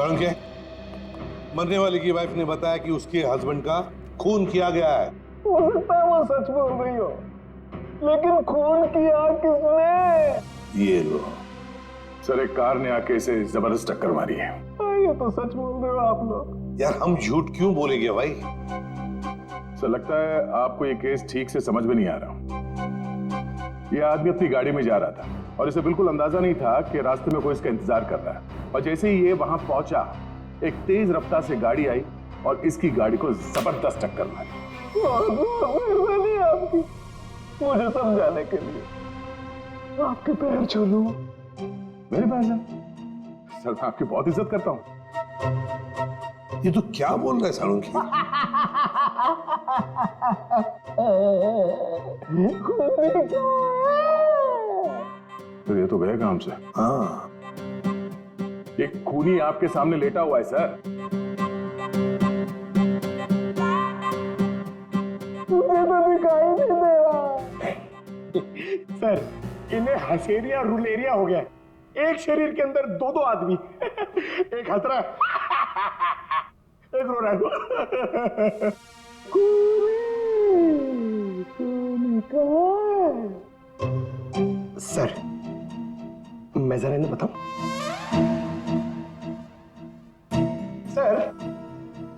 साळुंखे, मरने वाले की वाइफ ने बताया कि उसके हस्बैंड का खून किया गया है। हो सकता है वो सच बोल रही हो, लेकिन खून किया किसने? ये लो। सर, एक कार ने आके इसे जबरदस्त टक्कर मारी है। ये तो सच बोल रहे हो आप लोग। यार हम झूठ क्यों बोलेंगे भाई? सर, लगता है आपको ये केस ठीक से समझ में नहीं आ रहा। ये आदमी अपनी गाड़ी में जा रहा था और इसे बिल्कुल अंदाजा नहीं था कि रास्ते में कोई इसका इंतजार कर रहा है, और जैसे ही ये वहां पहुंचा, एक तेज रफ्तार से गाड़ी आई और इसकी गाड़ी को जबरदस्त टक्कर मारी। बहुत बहुत मेहरबानी आपकी मुझे समझाने के लिए। आपके पैर छू लूं? मेरे पैर से? सर, मैं आपकी बहुत इज्जत करता हूं। ये तो क्या बोल रहा है साळुंखे? तो ये तो गए काम से। हाँ, एक खूनी आपके सामने लेटा हुआ है सर। मुझे तो दिखाई नहीं दे रहा। सर, इन्हें हसेरिया रुलेरिया हो गया। एक शरीर के अंदर दो दो आदमी, एक हंस रहा है, एक रो रहा है। सर, मैं जरा इन्हें बताऊं? सर,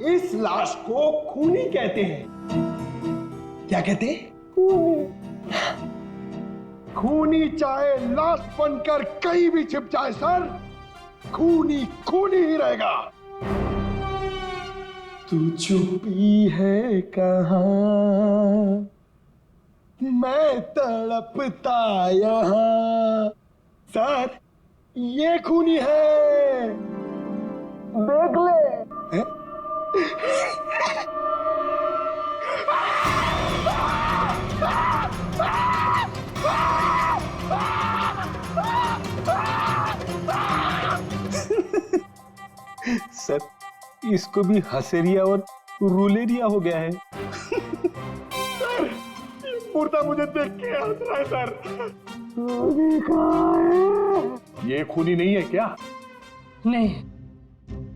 इस लाश को खूनी कहते हैं। क्या कहते हैं? खूनी चाहे लाश बनकर कहीं भी छिप जाए सर, खूनी खूनी ही रहेगा। तू छुपी है कहाँ, मैं तड़पता यहाँ। सर, ये खूनी है, देख ले। है? सर, इसको भी हसेरिया और रूलेरिया हो गया है। सर, ये मुर्दा मुझे देख के हंस रहा है सर। ये खूनी नहीं है क्या? नहीं,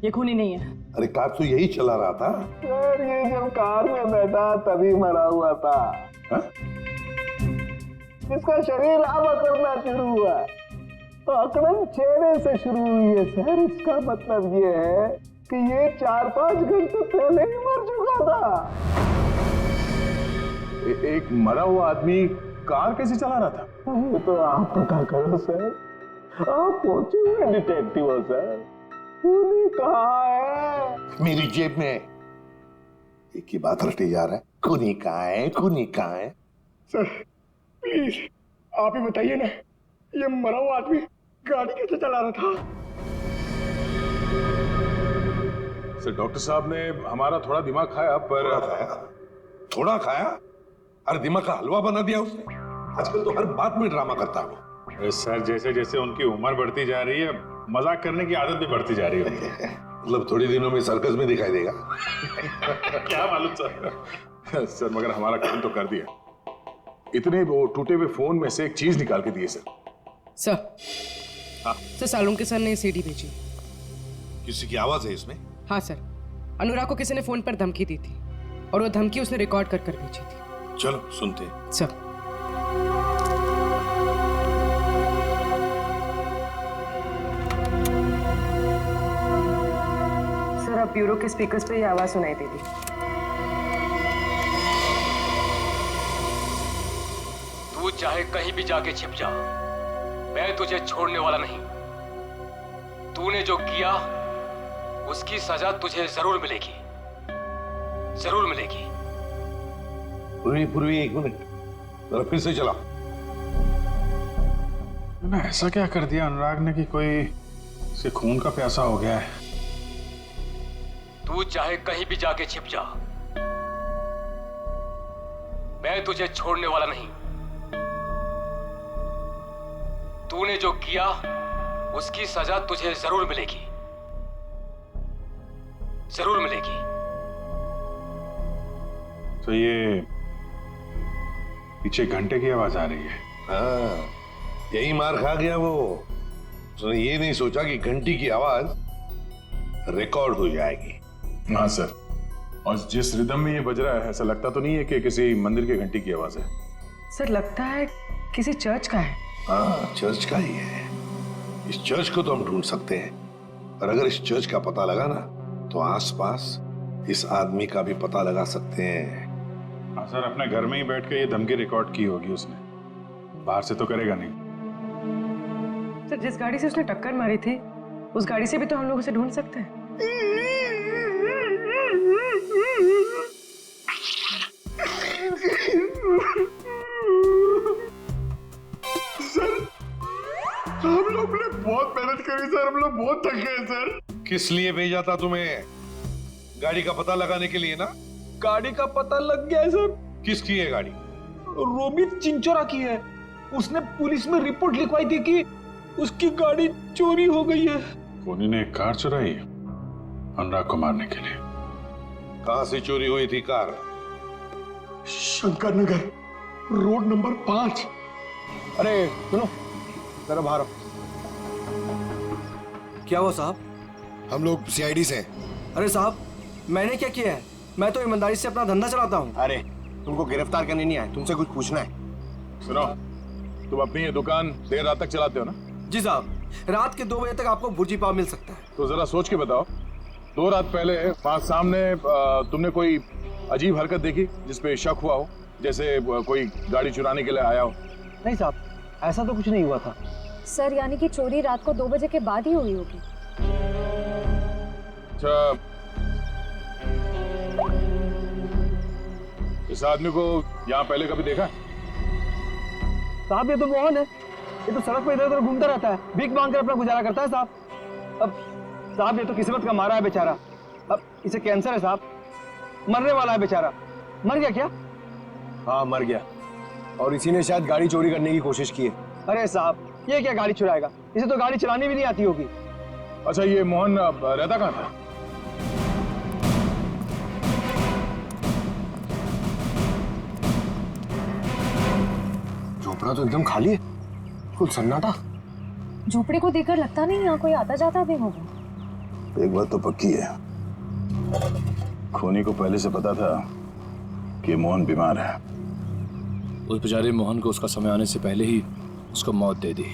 ये खूनी नहीं है। अरे कार तो यही चला रहा था। सर, ये जब कार में बैठा तभी मरा हुआ था। हा? इसका शरीर अब अकड़ना शुरू हुआ। तो अकड़न चेहरे से शुरू हुई है सर। इसका मतलब ये है कि ये 4-5 घंटे पहले ही मर चुका था। एक मरा हुआ आदमी कार कैसे चला रहा था? ये तो आप पता करो सर। आप पहुंचे हुए डिटेक्टिव हो सर। खूनी कहाँ है? मेरी जेब में। एक ही बात रटे जा रहा है, खूनी कहाँ है, खूनी कहाँ है? सर, प्लीज आप ही बताइए ना, ये मरा हुआ आदमी गाड़ी कैसे चला रहा था? सर, डॉक्टर साहब ने हमारा थोड़ा दिमाग खाया, पर थोड़ा खाया? थोड़ा खाया? अरे दिमाग का हलवा बना दिया उसने। आजकल तो हर बात में ड्रामा करता है वो। सर, जैसे जैसे उनकी उम्र बढ़ती जा रही है, मजाक करने की आदत भी बढ़ती जा रही है। मतलब थोड़ी दिनों में सर्कस में दिखाई देगा। क्या मालूम सर। सर, मगर हमारा काम तो कर दिया। इतने वो टूटे हुए फोन में से एक चीज निकाल के दिए सर। सर, साळुंखे सर ने सीडी भेजी। किसी की आवाज है इसमें? हाँ सर, अनुराग को किसी ने फोन पर धमकी दी थी और वो धमकी उसने रिकॉर्ड कर कर भेजी थी। चलो सुनते हैं। सर, अब ब्यूरो के स्पीकर्स पे ये आवाज सुनाई देती। तू चाहे कहीं भी जाके छिप जा, मैं तुझे छोड़ने वाला नहीं। तूने जो किया उसकी सजा तुझे जरूर मिलेगी, जरूर मिलेगी। पूर्वी एक मिनट, जरा फिर से चला। ना ऐसा क्या कर दिया अनुराग ने कि कोई से खून का प्यासा हो गया है। तू चाहे कहीं भी जाके छिप जा, मैं तुझे छोड़ने वाला नहीं। तूने जो किया उसकी सजा तुझे जरूर मिलेगी, जरूर मिलेगी। तो ये पीछे घंटे की आवाज आ रही है। हाँ, यही मार खा गया वो। उसने ये नहीं सोचा कि घंटी की आवाज रिकॉर्ड हो जाएगी। हाँ सर, और जिस रिदम में ये बज रहा है ऐसा लगता तो नहीं है कि किसी मंदिर की घंटी की आवाज है। सर लगता है किसी चर्च का है। हाँ, चर्च का ही है। इस चर्च को तो हम ढूंढ सकते हैं, और अगर इस चर्च का पता लगा ना तो आसपास इस आदमी का भी पता लगा सकते हैं। हाँ सर, अपने घर में ही बैठ के ये धमकी रिकॉर्ड की होगी उसने, बाहर से तो करेगा नहीं। सर जिस गाड़ी से उसने टक्कर मारी थी उस गाड़ी से भी तो हम लोग उसे ढूंढ सकते हैं। हम लोग ने बहुत मेहनत करी सर, हम लोग बहुत थक गए सर। किस लिए भेजा था तुम्हें? गाड़ी का पता लगाने के लिए ना? गाड़ी का पता लग गया है सर। किसकी है गाड़ी? रोमित चिंचोरा की है। उसने पुलिस में रिपोर्ट लिखवाई थी कि उसकी गाड़ी चोरी हो गई है। खूनी ने एक कार चुराई अनुराग को मारने के लिए। कहां से चोरी हुई थी car? Shankar Nagar, road number 5। अरे सुनो जरा बाहर आओ। क्या हुआ साहब? हम लोग सीआईडी से हैं। अरे साहब, मैंने क्या किया है? मैं तो ईमानदारी से अपना धंधा चलाता हूँ। अरे तुमको गिरफ्तार करने नहीं आए, तुमसे कुछ पूछना है। सुनो, तुम अपनी ये दुकान देर रात तक चलाते हो ना? जी साहब, रात के 2 बजे तक आपको भुर्जी पाव मिल सकता है। तो जरा सोच के बताओ, 2 रात पहले वहां सामने तुमने कोई अजीब हरकत देखी जिसपे शक हुआ हो, जैसे कोई गाड़ी चुराने के लिए आया हो? नहीं साहब, ऐसा तो कुछ नहीं हुआ था। सर यानी कि चोरी रात को 2 बजे के बाद ही हुई होगी। अच्छा, इस आदमी को यहाँ पहले कभी देखा? साहब ये तो मोहन है, ये तो सड़क पे इधर उधर घूमता रहता है, भीख मांग कर अपना गुजारा करता है साहब। अब साहब ये तो किस्मत का मारा है बेचारा। अब इसे कैंसर है साहब, मरने वाला है बेचारा। मर गया क्या? हाँ मर गया, और इसी ने शायद गाड़ी चोरी करने की कोशिश की है। अरे साहब, ये क्या गाड़ी चुराएगा? इसे तो गाड़ी चलानी भी नहीं आती होगी। अच्छा, ये मोहन रहता कहाँ था? झोपड़ा तो एकदम खाली है, कुछ सन्नाटा। झोपड़े को देखकर लगता नहीं यहाँ कोई आता जाता भी होगा। एक बात तो पक्की है, खूनी को पहले से पता था कि मोहन बीमार है। उस बेचारे मोहन को उसका समय आने से पहले ही उसको मौत दे दी।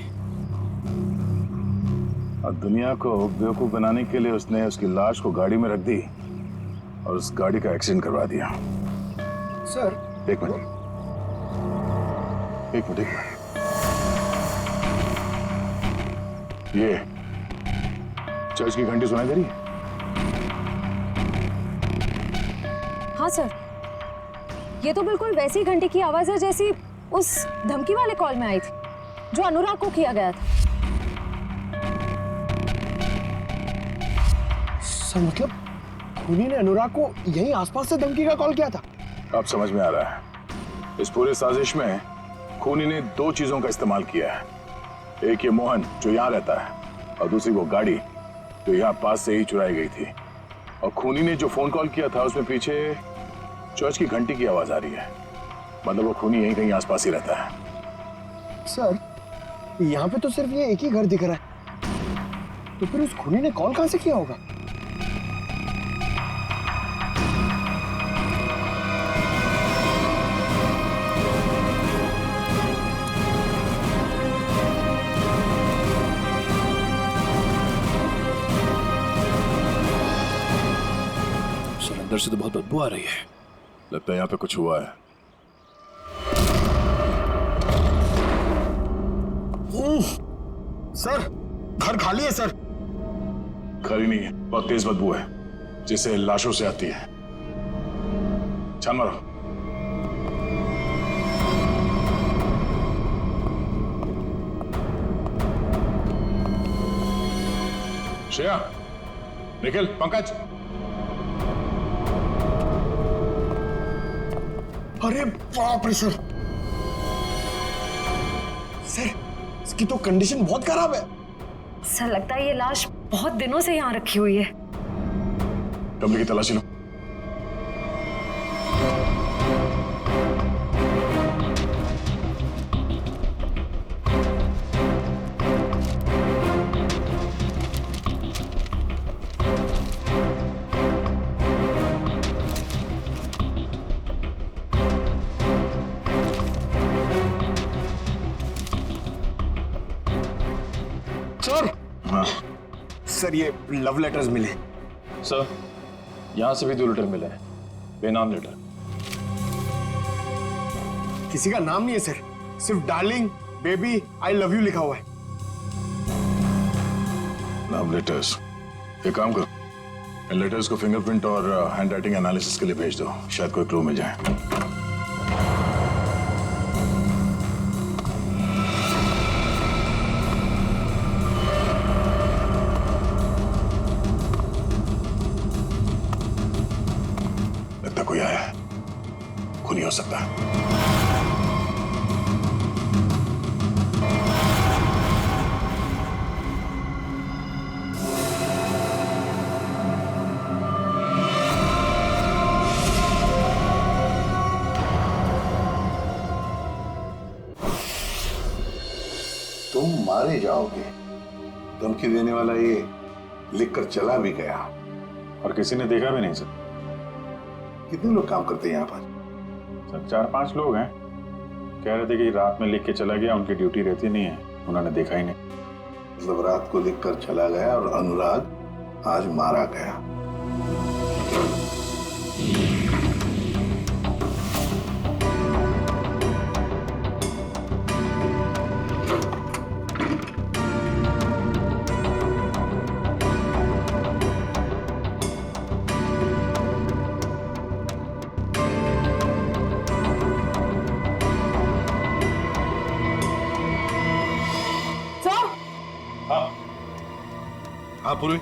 और दुनिया को बेवकूफ बनाने के लिए उसने उसकी लाश को गाड़ी में रख दी और उस गाड़ी का एक्सीडेंट करवा दिया। सर एक मिनट। ये चर्च की घंटी सुनाई दे रही है? हाँ सर, ये तो बिल्कुल वैसी ही घंटी की आवाज है जैसी उस धमकी वाले कॉल में आई थी जो अनुराग को किया गया था। सर मतलब खूनी ने अनुराग को यहीं आसपास से धमकी का कॉल किया था? अब समझ में आ रहा है, इस पूरे साजिश में खूनी ने 2 चीजों का इस्तेमाल किया है। एक ये मोहन जो यहाँ रहता है, और दूसरी वो गाड़ी जो यहाँ पास से ही चुराई गई थी। और खूनी ने जो फोन कॉल किया था उसमें पीछे चर्च की घंटी की आवाज आ रही है। मतलब वो खूनी यहीं कहीं आसपास ही रहता है। सर यहाँ पे तो सिर्फ ये एक ही घर दिख रहा है, तो फिर उस खूनी ने कॉल कहां से किया होगा? अंदर से तो बहुत बदबू आ रही है। लगता है यहाँ पे कुछ हुआ है। सर घर खाली है सर। खाली नहीं है, बहुत तेज बदबू है जिसे लाशों से आती है। छान मारो। श्रेया, निखिल, पंकज। अरे बाप रे सर, सर इसकी तो कंडीशन बहुत खराब है। सर लगता है ये लाश बहुत दिनों से यहाँ रखी हुई है। कमरे की तलाशी लो। सर ये लव लेटर्स मिले। सर यहाँ से भी 2 लेटर मिले हैं, बेनाम लेटर। किसी का नाम नहीं है सर, सिर्फ darling, baby, I love you लिखा हुआ है। Love letters. एक काम करो, इन लेटर्स को फिंगरप्रिंट और हैंड राइटिंग एनालिसिस के लिए भेज दो, शायद कोई क्लू मिल जाए। लगता कोई आया है, खूनी हो सकता है। तुम मारे जाओगे, धमकी देने वाला ये लिखकर चला भी गया। और किसी ने देखा भी नहीं सर। कितने लोग काम करते हैं यहाँ पर? सर 4-5 लोग हैं, कह रहे थे कि रात में लिख के चला गया, उनकी ड्यूटी रहती नहीं है, उन्होंने देखा ही नहीं। मतलब रात को लिखकर चला गया और अनुराग आज मारा गया। हाँ पूर्वी,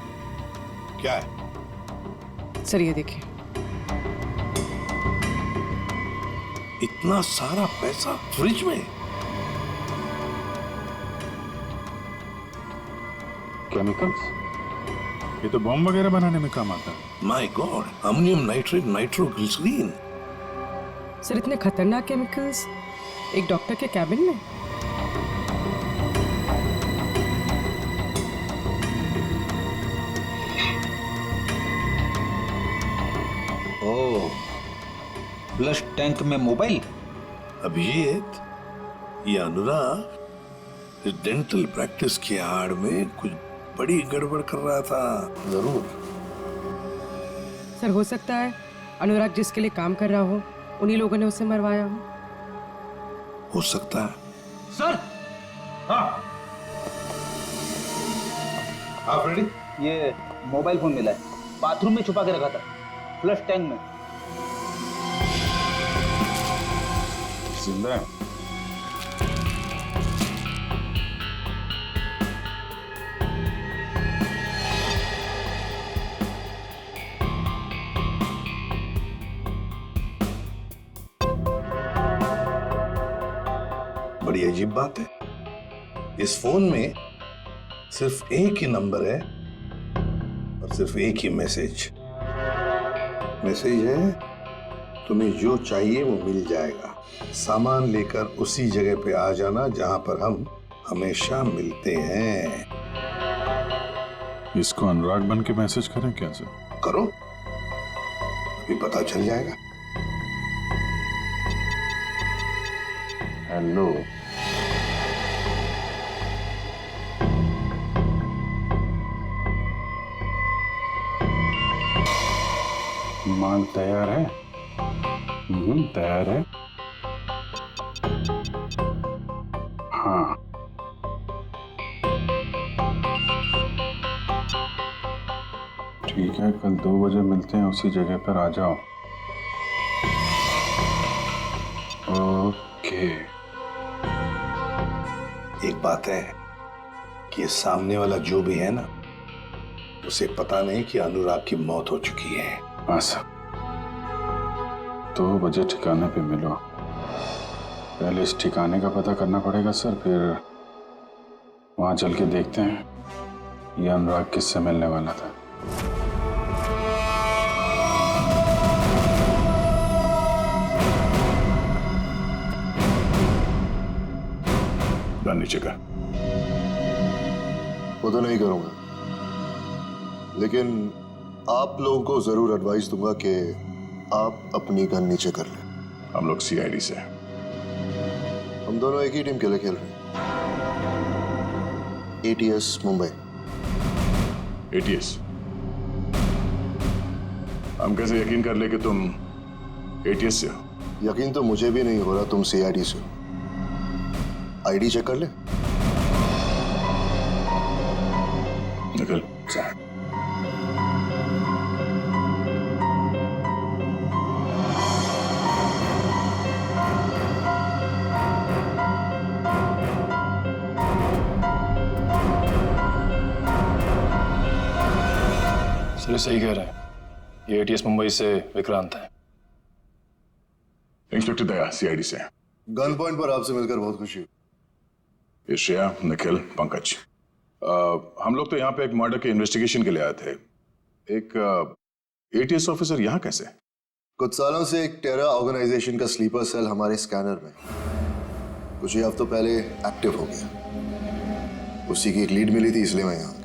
क्या है? सर ये देखिए, इतना सारा पैसा फ्रिज में? केमिकल्स? ये तो बम वगैरह बनाने में काम आता है। My god, ammonium nitrate, nitroglycerine. Sir इतने खतरनाक केमिकल्स एक डॉक्टर के कैबिन में? फ्लश टैंक में मोबाइल। अभिजीत, ये अनुराग इस डेंटल प्रैक्टिस की आड़ में कुछ बड़ी गड़बड़ कर रहा था जरूर। सर हो सकता है अनुराग जिसके लिए काम कर रहा हो उन्हीं लोगों ने उसे मरवाया हो सकता है। सर हाँ फ्रेडी, ये मोबाइल फोन मिला है, बाथरूम में छुपा के रखा था, फ्लश टैंक में। जिंदा है? बड़ी अजीब बात है, इस फोन में सिर्फ एक ही नंबर है और सिर्फ एक ही मैसेज है, तुम्हें जो चाहिए वो मिल जाएगा, सामान लेकर उसी जगह पे आ जाना जहां पर हम हमेशा मिलते हैं। इसको अनुराग बन के मैसेज करें क्या सर? करो, अभी पता चल जाएगा। हेलो, माल तैयार है? तैयार है। हाँ ठीक है, कल 2 बजे मिलते हैं, उसी जगह पर आ जाओ। ओके। एक बात है कि सामने वाला जो भी है ना, उसे पता नहीं कि अनुराग की मौत हो चुकी है। हाँ सर, 2 बजे ठिकाने पे मिलो। पहले इस ठिकाने का पता करना पड़ेगा सर, फिर वहां चल के देखते हैं ये अनुराग किससे मिलने वाला था। नीचे कर। वो तो नहीं करूंगा, लेकिन आप लोगों को जरूर एडवाइस दूंगा कि आप अपनी गन नीचे कर लें। हम लोग सीआईडी से हैं। हम दोनों एक ही टीम के लिए खेल रहे हैं, एटीएस मुंबई। एटीएस? हम कैसे यकीन कर ले कि तुम एटीएस से हो? यकीन तो मुझे भी नहीं हो रहा तुम सीआईडी से हो। आईडी चेक कर ले। निकल। सर सही कह रहे हैं, ये एटीएस मुंबई से विक्रांत है। इंस्पेक्टर दया, सीआईडी से। गन पॉइंट पर आपसे मिलकर बहुत खुशी हुई। ये श्रेया, निखिल, पंकज। हम लोग तो यहाँ पे एक मर्डर के इन्वेस्टिगेशन के लिए आए थे। एक एटीएस ऑफिसर यहाँ कैसे? कुछ सालों से एक टेरर ऑर्गेनाइजेशन का स्लीपर सेल हमारे स्कैनर में कुछ ही हफ्तों पहले एक्टिव हो गया। उसी की एक लीड मिली थी, इसलिए मैं यहाँ आ गया।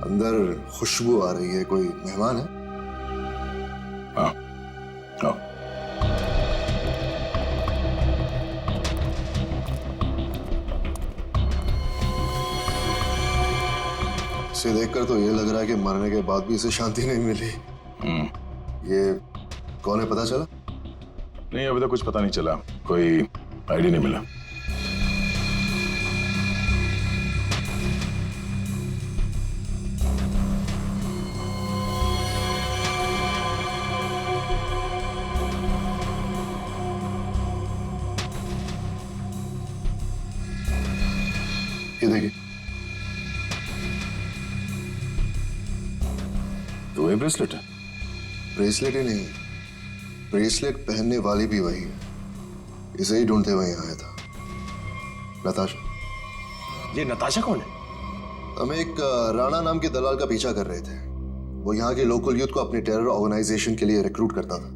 अंदर खुशबू आ रही है, कोई मेहमान है? हाँ, हाँ। इसे देखकर तो ये लग रहा है कि मरने के बाद भी इसे शांति नहीं मिली। ये कौन है, पता चला? नहीं, अभी तक कुछ पता नहीं चला, कोई आईडी नहीं मिला। ये देखिए, तो ये ब्रेसलेट है? ब्रेसलेट ही नहीं, ब्रेसलेट पहनने वाली भी वही है। इसे ही ढूंढते हुए यहाँ आया था। नताशा। ये नताशा कौन है? हम एक राणा नाम के दलाल का पीछा कर रहे थे। वो यहाँ के लोकल यूथ को अपने टेरर ऑर्गेनाइजेशन के लिए रिक्रूट करता था।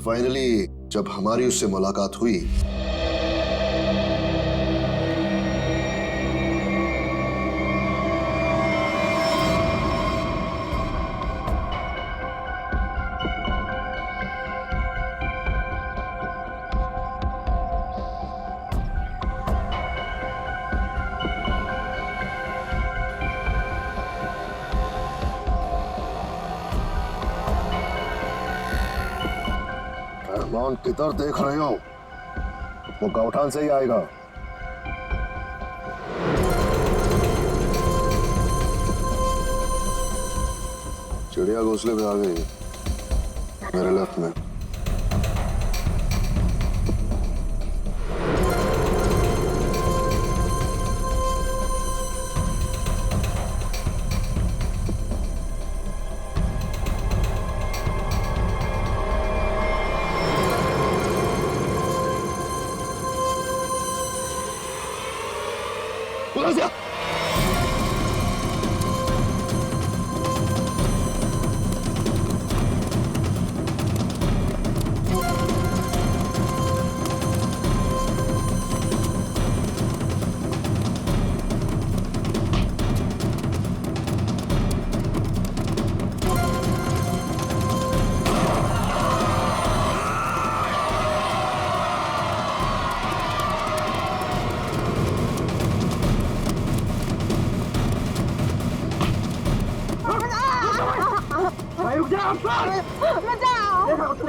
फाइनली जब हमारी उससे मुलाकात हुई, रहमान किधर देख रहे हो? वो गौठान से ही आएगा। चिड़िया घोंसले पे आ गई, मेरे लेफ्ट में।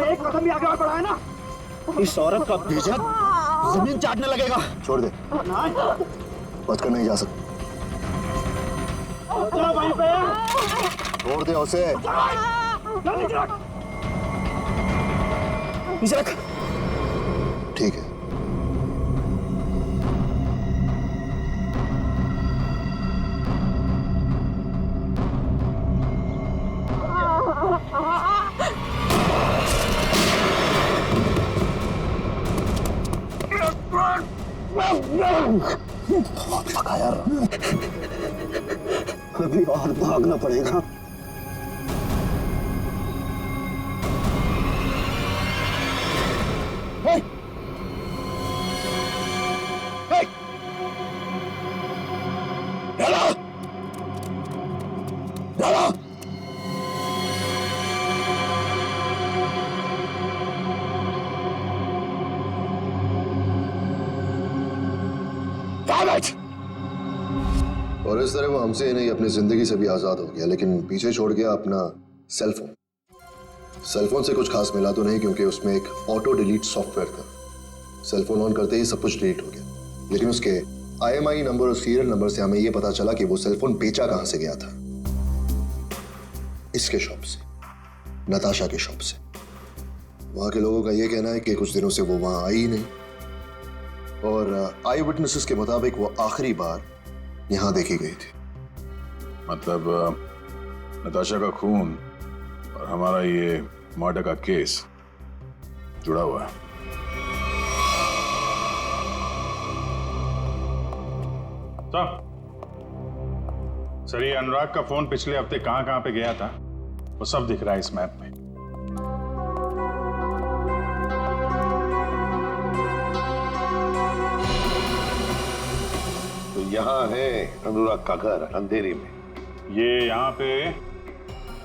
एक कदम भी आगे बढ़ा है ना, इस औरत का भेजा जमीन चाटने लगेगा। छोड़ दे, बचकर नहीं जा सकता। छोड़ दे उसे। पीछे रख। ठीक है। बहुत पका यार, अभी और भागना पड़ेगा। Damn it! और इस तरह वो हमसे ही नहीं अपनी जिंदगी से भी आजाद हो गया, लेकिन पीछे छोड़ गया अपना सेलफोन। सेलफोन से कुछ खास मिला तो नहीं, क्योंकि उसमें एक ऑटो डिलीट सॉफ्टवेयर था। सेलफोन ऑन करते ही सब कुछ डिलीट हो गया, लेकिन उसके IMEI नंबर और सीरियल नंबर से हमें यह पता चला कि वो सेलफोन बेचा कहां से गया था। इसके शॉप से, नताशा के शॉप से। वहां के लोगों का यह कहना है कि कुछ दिनों से वो वहां आई ही नहीं, और आई विटनेसेस के मुताबिक वो आखिरी बार यहां देखी गई थी। मतलब नताशा का खून और हमारा ये मर्डर का केस जुड़ा हुआ है। सर, ये अनुराग का फोन पिछले हफ्ते कहां पे गया था वो सब दिख रहा है इस मैप में। तो यहाँ है अनुराग का घर अंधेरी में। ये यहाँ पे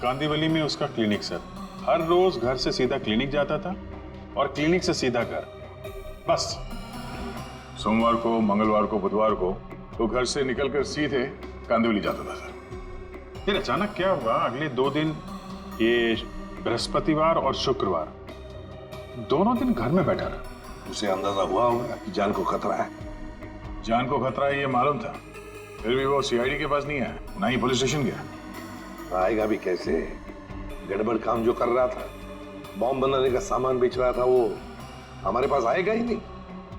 कांदीवली में उसका क्लिनिक सर। हर रोज घर से सीधा क्लिनिक जाता था और क्लिनिक से सीधा घर, बस। सोमवार को, मंगलवार को, बुधवार को तो घर से निकलकर सीधे कांदिवली जाता था सर। फिर अचानक क्या हुआ, अगले 2 दिन, ये बृहस्पतिवार और शुक्रवार, दोनों दिन घर में बैठा रहा। उसे अंदाजा हुआ होगा कि जान को खतरा है। जान को खतरा है ये मालूम था, फिर भी वो CID के पास नहीं आया, ना ही पुलिस स्टेशन गया। आएगा भी कैसे? गड़बड़ काम जो कर रहा था, बॉम्ब बनाने का सामान बेच रहा था, वो हमारे पास आएगा ही नहीं।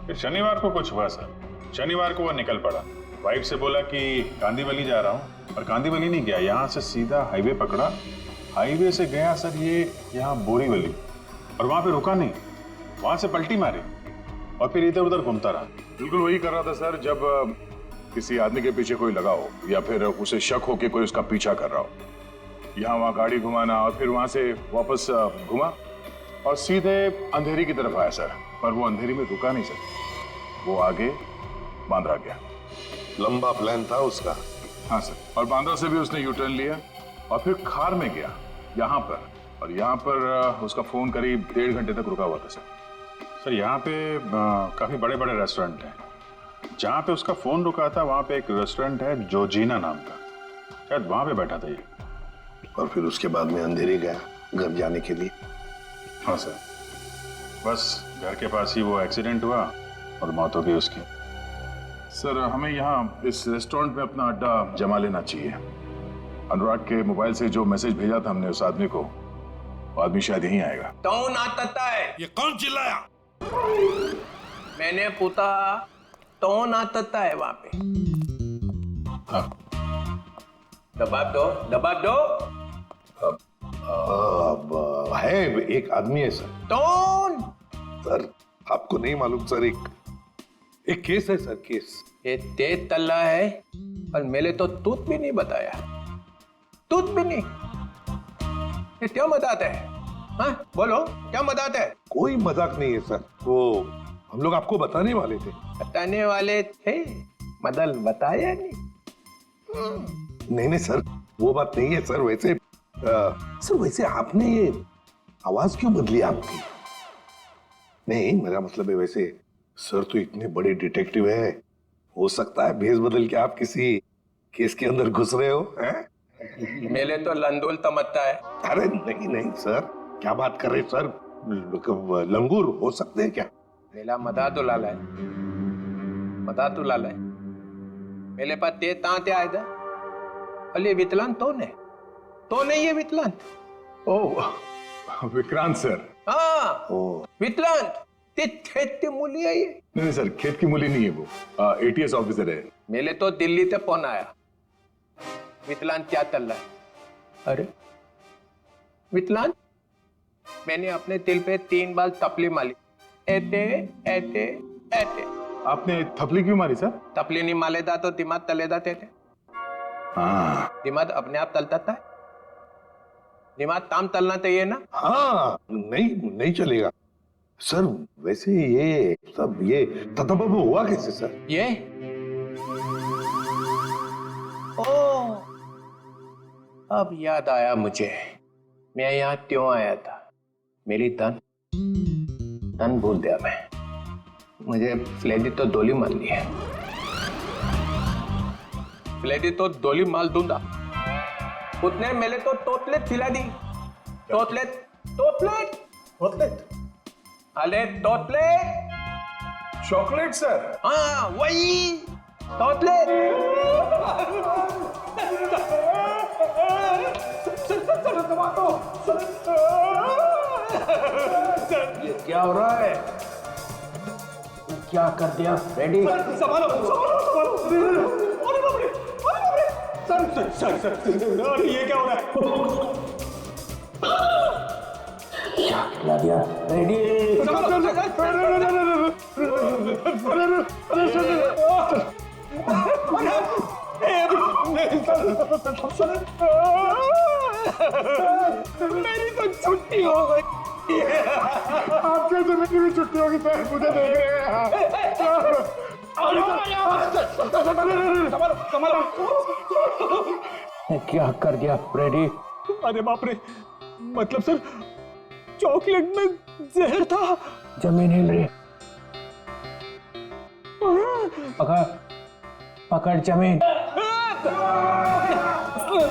फिर शनिवार को कुछ हुआ सर। शनिवार को वो निकल पड़ा, वाइफ से बोला कि कांदीवली जा रहा हूँ, पर कांदीवली नहीं गया, यहाँ से सीधा हाईवे पकड़ा। हाईवे से गया सर ये यहाँ बोरीवली, और वहां पे रुका नहीं, वहां से पलटी मारी और फिर इधर उधर घूमता रहा। बिल्कुल वही कर रहा था सर, जब किसी आदमी के पीछे कोई लगा हो या फिर उसे शक हो कि कोई उसका पीछा कर रहा हो। यहाँ वहाँ गाड़ी घुमाना और फिर वहां से वापस घुमा और सीधे अंधेरी की तरफ आया सर। पर वो अंधेरी में रुका नहीं सर, वो आगे बांद्रा गया। लंबा प्लान था उसका। हाँ सर, और बांद्रा से भी उसने यूटर्न लिया और फिर खार में गया यहाँ पर, और यहाँ पर उसका फोन करीब 1.5 घंटे तक रुका हुआ था सर। सर यहाँ पे काफी बड़े बड़े रेस्टोरेंट हैं। जहाँ पे उसका फोन रुका था वहाँ पे एक रेस्टोरेंट है जोजीना नाम का, शायद वहाँ पे बैठा था ये। और फिर उसके बाद में अंधेरी गया घर जाने के लिए। हाँ सर, बस घर के पास ही वो एक्सीडेंट हुआ और मौत हो गई उसकी। सर हमें यहाँ इस रेस्टोरेंट में अपना अड्डा जमा लेना चाहिए। अनुराग के मोबाइल से जो मैसेज भेजा था हमने उस आदमी को, वो आदमी शायद यहीं आएगा। कौन आता है? ये कौन चिल्लाया? मैंने पूछा कौन आता है वहां पे? हाँ। दबाव दो, दबाव दो। है एक आदमी है सर। कौन? सर आपको नहीं मालूम सर, एक केस है सर, केस। ये तेज तल्ला है और मैंने तो तूत भी नहीं बताया, तूत भी नहीं। ये क्या मजाक है? हाँ बोलो, क्या मजाक है? कोई मजाक नहीं है सर, वो हम लोग आपको बताने वाले थे। बताने वाले थे, मदल बताया नहीं। नहीं सर, वो बात नहीं है सर। वैसे सर, वैसे आपने ये आवाज क्यों बदली आपकी? नहीं मेरा मतलब है, वैसे सर तो इतने बड़े डिटेक्टिव है, हो सकता है भेष बदल के आप किसी केस के अंदर घुस रहे हो हैं? मेले तो लंदोल तमत्ता है। अरे नहीं सर, क्या बात कर रहे सर? लंगूर हो सकते हैं क्या? मेला मदा तो लाला है, मदा तो लाला है। मेरे पास ते ताते आए थे, अले वितलान तो नहीं है वितलान। ओह विक्रांत सर। हाँ वितलान, ते खेत की मूली है ये। नहीं सर, खेत की मूली नहीं है वो, ATS ऑफिसर है। मेले तो दिल्ली से फोन आया, वितलान क्या चल रहा है? अरे वितलान, मैंने अपने दिल पे 3 बार तपली मारी, ऐते ऐते ऐते। आपने थपली क्यों मारी सर? तपली नहीं मालेदा तो दिमाग तलेदा थे। हाँ, दिमाग अपने आप तलता था, दिमाग ताम तलना चाहिए ना। हाँ नहीं चलेगा सर। वैसे ये सब ये ततबब हुआ कैसे सर? ये ओ, अब याद आया मुझे, मैं यहाँ क्यों आया था। मेरी तन भूल दिया मैं, मुझे फ्लेडी तो डोली मान ली है। फ्लेडी तो डोली माल दूंगा। उसने मेरे को टोटलेट खिला दी। टोटलेट टोटलेट टोटलेट? अरे टोटलेट चॉकलेट सर। हाँ वही टोटलेट। ये क्या हो रहा है? क्या कर दिया फ्रेडी? संभालो संभालो संभालो। अरे बाप रे, अरे बाप रे। सर अरे ये क्या हो रहा है? क्या खिला दिया फ्रेडी? मेरी तो छुट्टी हो गई। आपके मेरी भी छुट्टी होगी सर, मुझे देख रहे हैं। क्या कर दिया फ्रेडी? अरे बाप रे, मतलब सर चॉकलेट में जहर था। जमीन हिल रही। पकड़ पकड़ जमीन।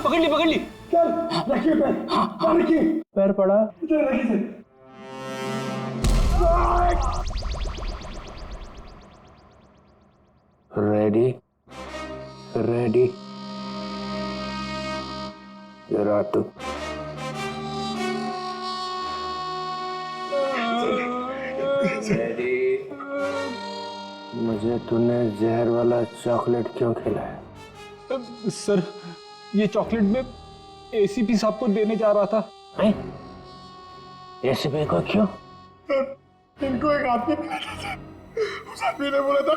पकड़ ली पकड़ ली। चल रखिए पैर। हाँ रखिए। पैर पड़ा। Ready ready. जरा तू रेडी। मुझे तूने जहर वाला चॉकलेट क्यों खिलाया? सर ये चॉकलेट में एसीपी साहब को देने जा रहा था। एसीपी को क्यों? इनको एक आदमी मिला था। उस आदमी ने बोला था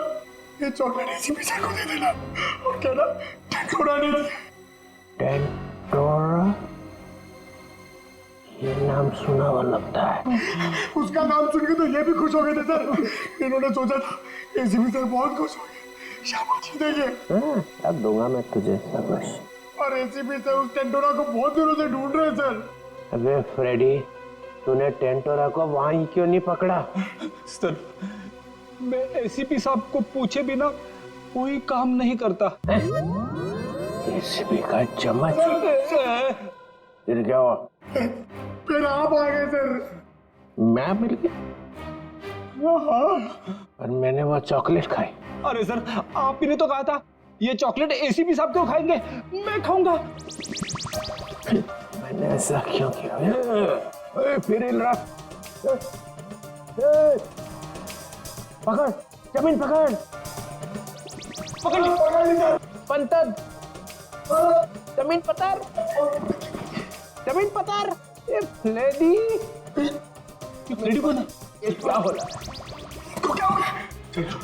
ये चॉकलेट एसीपी साहब को दे देना और कहना टेंटोरा ने दिया। टेंटोरा? ये नाम सुना हुआ लगता है। उसका नाम सुन के तो ये भी खुश हो गए थे सर। इन्होंने सोचा था एसीपी साहब बहुत खुश हो गए, शाबाशी देंगे। अब दूंगा मैं तुझे शाबाश। और एसीपी साहब उस टेंटोरा को बहुत दिनों से ढूंढ रहे सर। अबे फ्रेडी, तूने टेंटोरा को वहीं क्यों नहीं पकड़ा? सर मैं एसीपी साहब को पूछे बिना कोई काम नहीं करता। एसीपी का चम्मच। फिर क्या हुआ? फिर आप आ गए सर। मैं मिल गया और मैंने वो चॉकलेट खाई। अरे सर आप ही ने तो कहा था ये चॉकलेट एसीपी साहब क्यों खाएंगे, मैं खाऊंगा। मैंने ऐसा क्यों किया? फिर हिल रहा। पकड़ जमीन पकड़। पकड़ ली सर। पंतर जमीन पतार। जमीन पतार। ये फ्लेडी। फ्लेडी कौन है? ये क्या हो रहा है?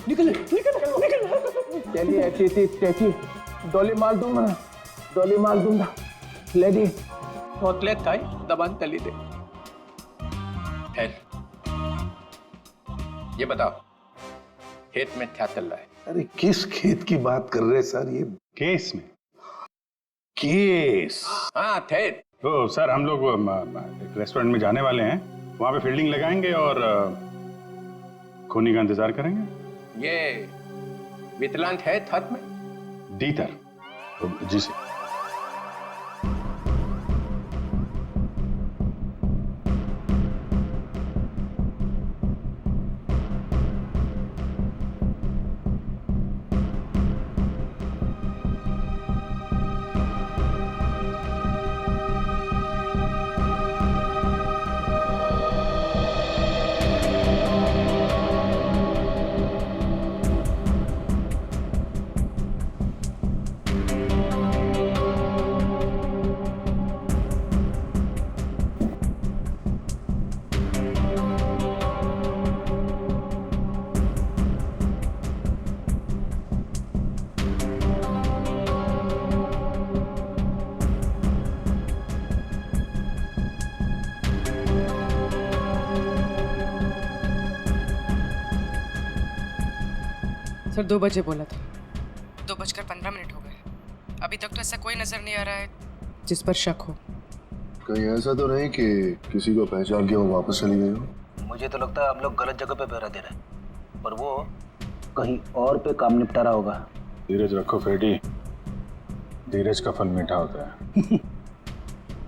निकल निकल निकल। चलिए ऐसी डोली माल दूंगा, डोली माल दूंगा। फ्लेडी टोटलेट खाई दबान तली दे। ये बताओ खेत में क्या चल रहा है? अरे किस खेत की बात कर रहे सर? ये केस में। केस? हाँ थे। तो सर हम लोग एक रेस्टोरेंट में जाने वाले हैं, वहां पे फील्डिंग लगाएंगे और खूनी का इंतजार करेंगे। ये वितलांत है छत में? दीतर। जी सर। सर 2 बजे बोला था, 2:15 हो गए। अभी तक तो ऐसा कोई नजर नहीं आ रहा है जिस पर शक हो। कहीं ऐसा तो नहीं कि किसी को पहचान के वो वापस चली गई हो? मुझे तो लगता है हम लोग गलत जगह पे पहरा दे रहे हैं और वो कहीं और पे काम निपटा रहा होगा। धीरज रखो फ्रेडी, धीरज का फल मीठा होता है।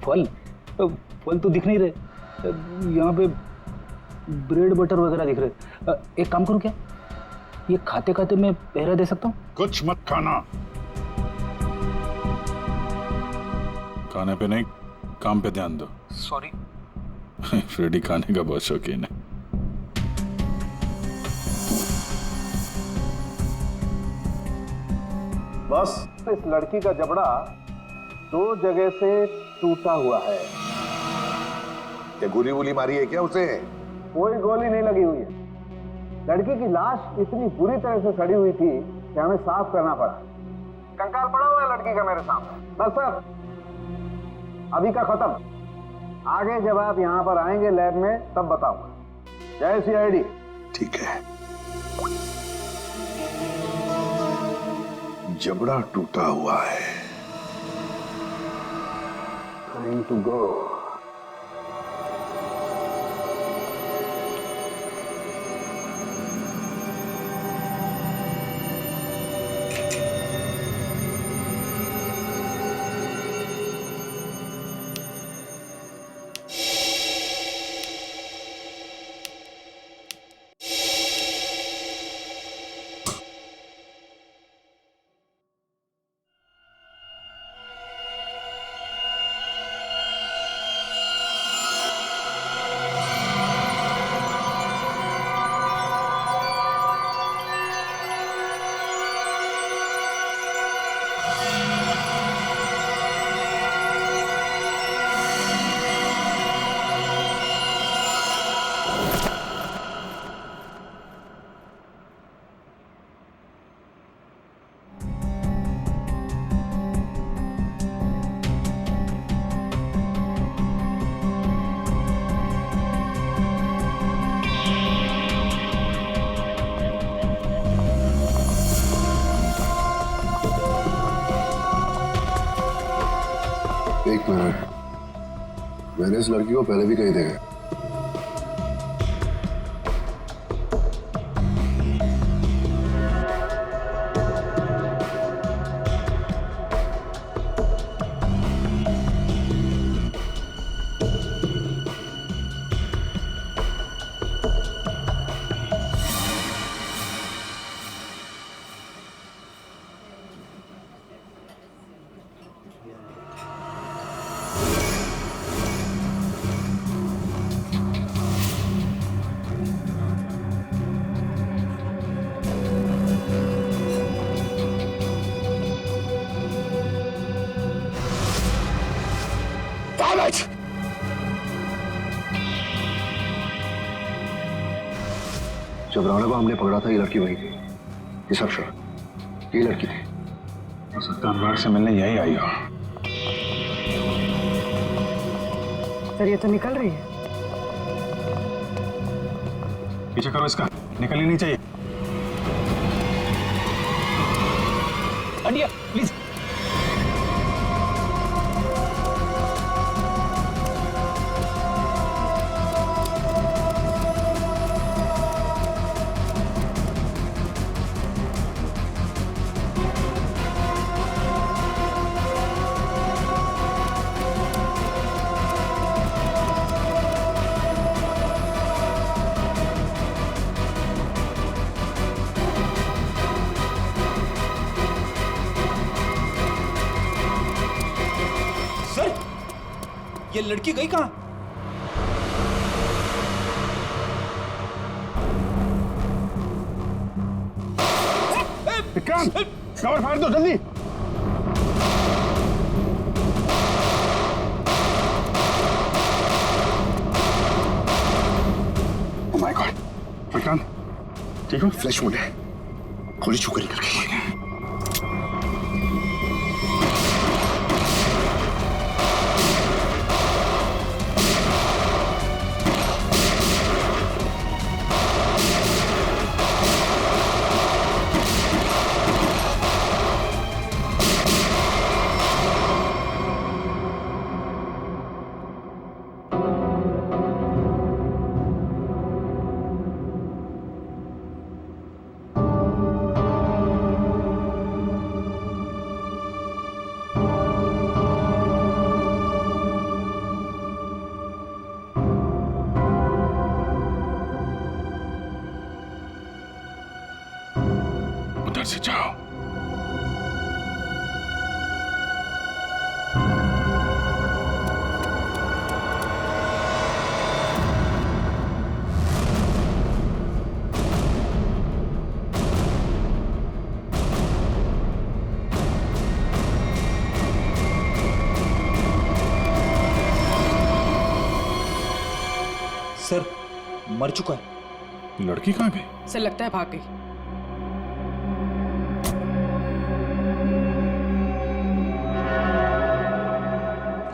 फल फल तो दिख नहीं रहे, यहाँ पे ब्रेड बटर वगैरह दिख रहे। एक काम करूँ क्या, ये खाते खाते मैं पहरा दे सकता हूँ? कुछ मत खाना। खाने पे नहीं, काम पे ध्यान दो। सॉरी। फ्रेडी खाने का बहुत शौकीन है। बस इस लड़की का जबड़ा 2 जगह से टूटा हुआ है। क्या गोली वोली मारी है क्या उसे? कोई गोली नहीं लगी हुई है। लड़की की लाश इतनी बुरी तरह से सड़ी हुई थी कि हमें साफ करना पड़ा। कंकाल पड़ा हुआ है लड़की का मेरे सामने। बस सर, अभी का खत्म। आगे जब आप यहाँ पर आएंगे लैब में तब बताऊंगा। जय CID। ठीक है। जबड़ा टूटा हुआ है। Time to go. एक मिनट, मैंने इस लड़की को पहले भी कहीं देखा है। जब राणा को हमने पकड़ा था ये लड़की वही थी। ये सब श्योर ये लड़की थी। हो सकता है अनुराग से मिलने यही आई हो। सर ये तो निकल रही है। पीछे करो इसका, निकलनी नहीं चाहिए। हटिए प्लीज। ये लड़की गई कहाँ? विक्रांत, कवर फायर दो जल्दी। ओह माय गॉड, विक्रांत ठीक हो? फ्लैश मोड है, गोली छू कर निकल गई। जाओ। सर मर चुका है। लड़की कहाँ गई? सर लगता है भाग गई।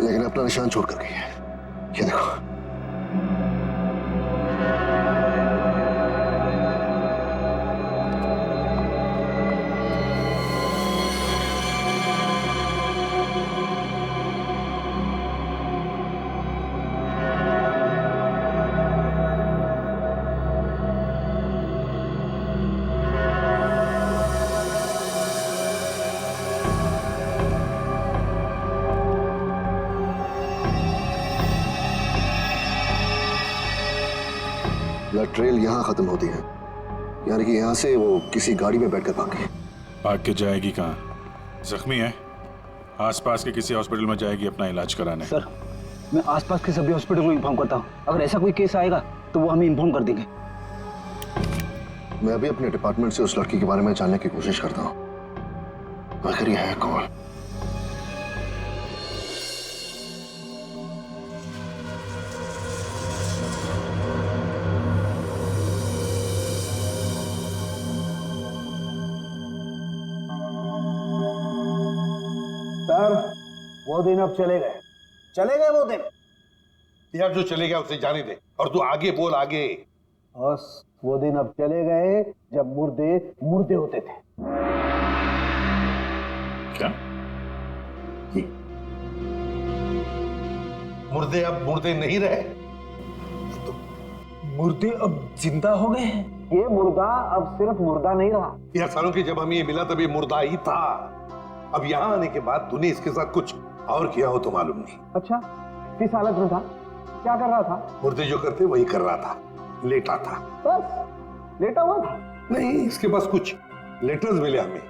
लेकिन अपना निशान छोड़ कर गई है, ये देखो। ब्लड ट्रेल यहाँ खत्म होती है, यानी कि यहाँ से वो किसी गाड़ी में बैठकर भाग गई। भाग के जाएगी कहाँ? जख्मी है, आसपास के किसी हॉस्पिटल में जाएगी अपना इलाज कराने। सर मैं आसपास के सभी हॉस्पिटल को इन्फॉर्म करता हूँ, अगर ऐसा कोई केस आएगा तो वो हमें इन्फॉर्म कर देंगे। मैं अभी अपने डिपार्टमेंट से उस लड़की के बारे में जानने की कोशिश करता हूँ, आखिर ये है कौन। सर वो दिन अब चले गए वो दिन। यार जो चले गया उसे जाने दे, और तू आगे बोल आगे। बस वो दिन अब चले गए जब मुर्दे मुर्दे होते थे। क्या? मुर्दे अब मुर्दे नहीं रहे, मुर्दे अब जिंदा हो गए हैं। ये मुर्दा अब सिर्फ मुर्दा नहीं रहा। यार सालों की जब हमें ये मिला तब ये मुर्दा ही था। अब यहाँ आने के बाद तूने इसके साथ कुछ और किया हो तो मालूम नहीं। अच्छा किस हालत में था, क्या कर रहा था? मुर्दे जो करते वही कर रहा था, लेटा था। बस लेटा हुआ था? नहीं, इसके पास कुछ लेटर्स मिले हमें।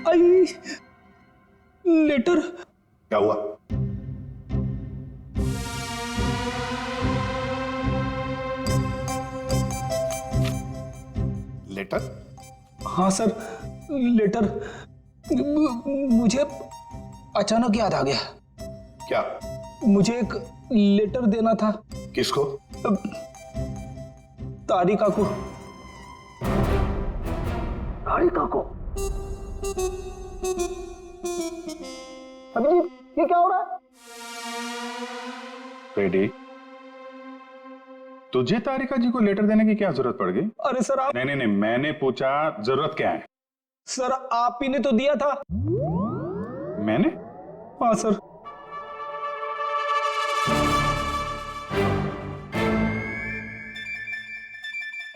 आई लेटर। क्या हुआ? लेटर? हाँ सर लेटर। मुझे अचानक याद आ गया। क्या? मुझे एक लेटर देना था। किसको? तारिका को। तारिका को? अभिजीत ये क्या हो रहा है? रेडी? तुझे तारिका जी को लेटर देने की क्या जरूरत पड़ गई? अरे सर आप। नहीं, मैंने पूछा जरूरत क्या है। सर आप ही ने तो दिया था। मैंने? हाँ सर।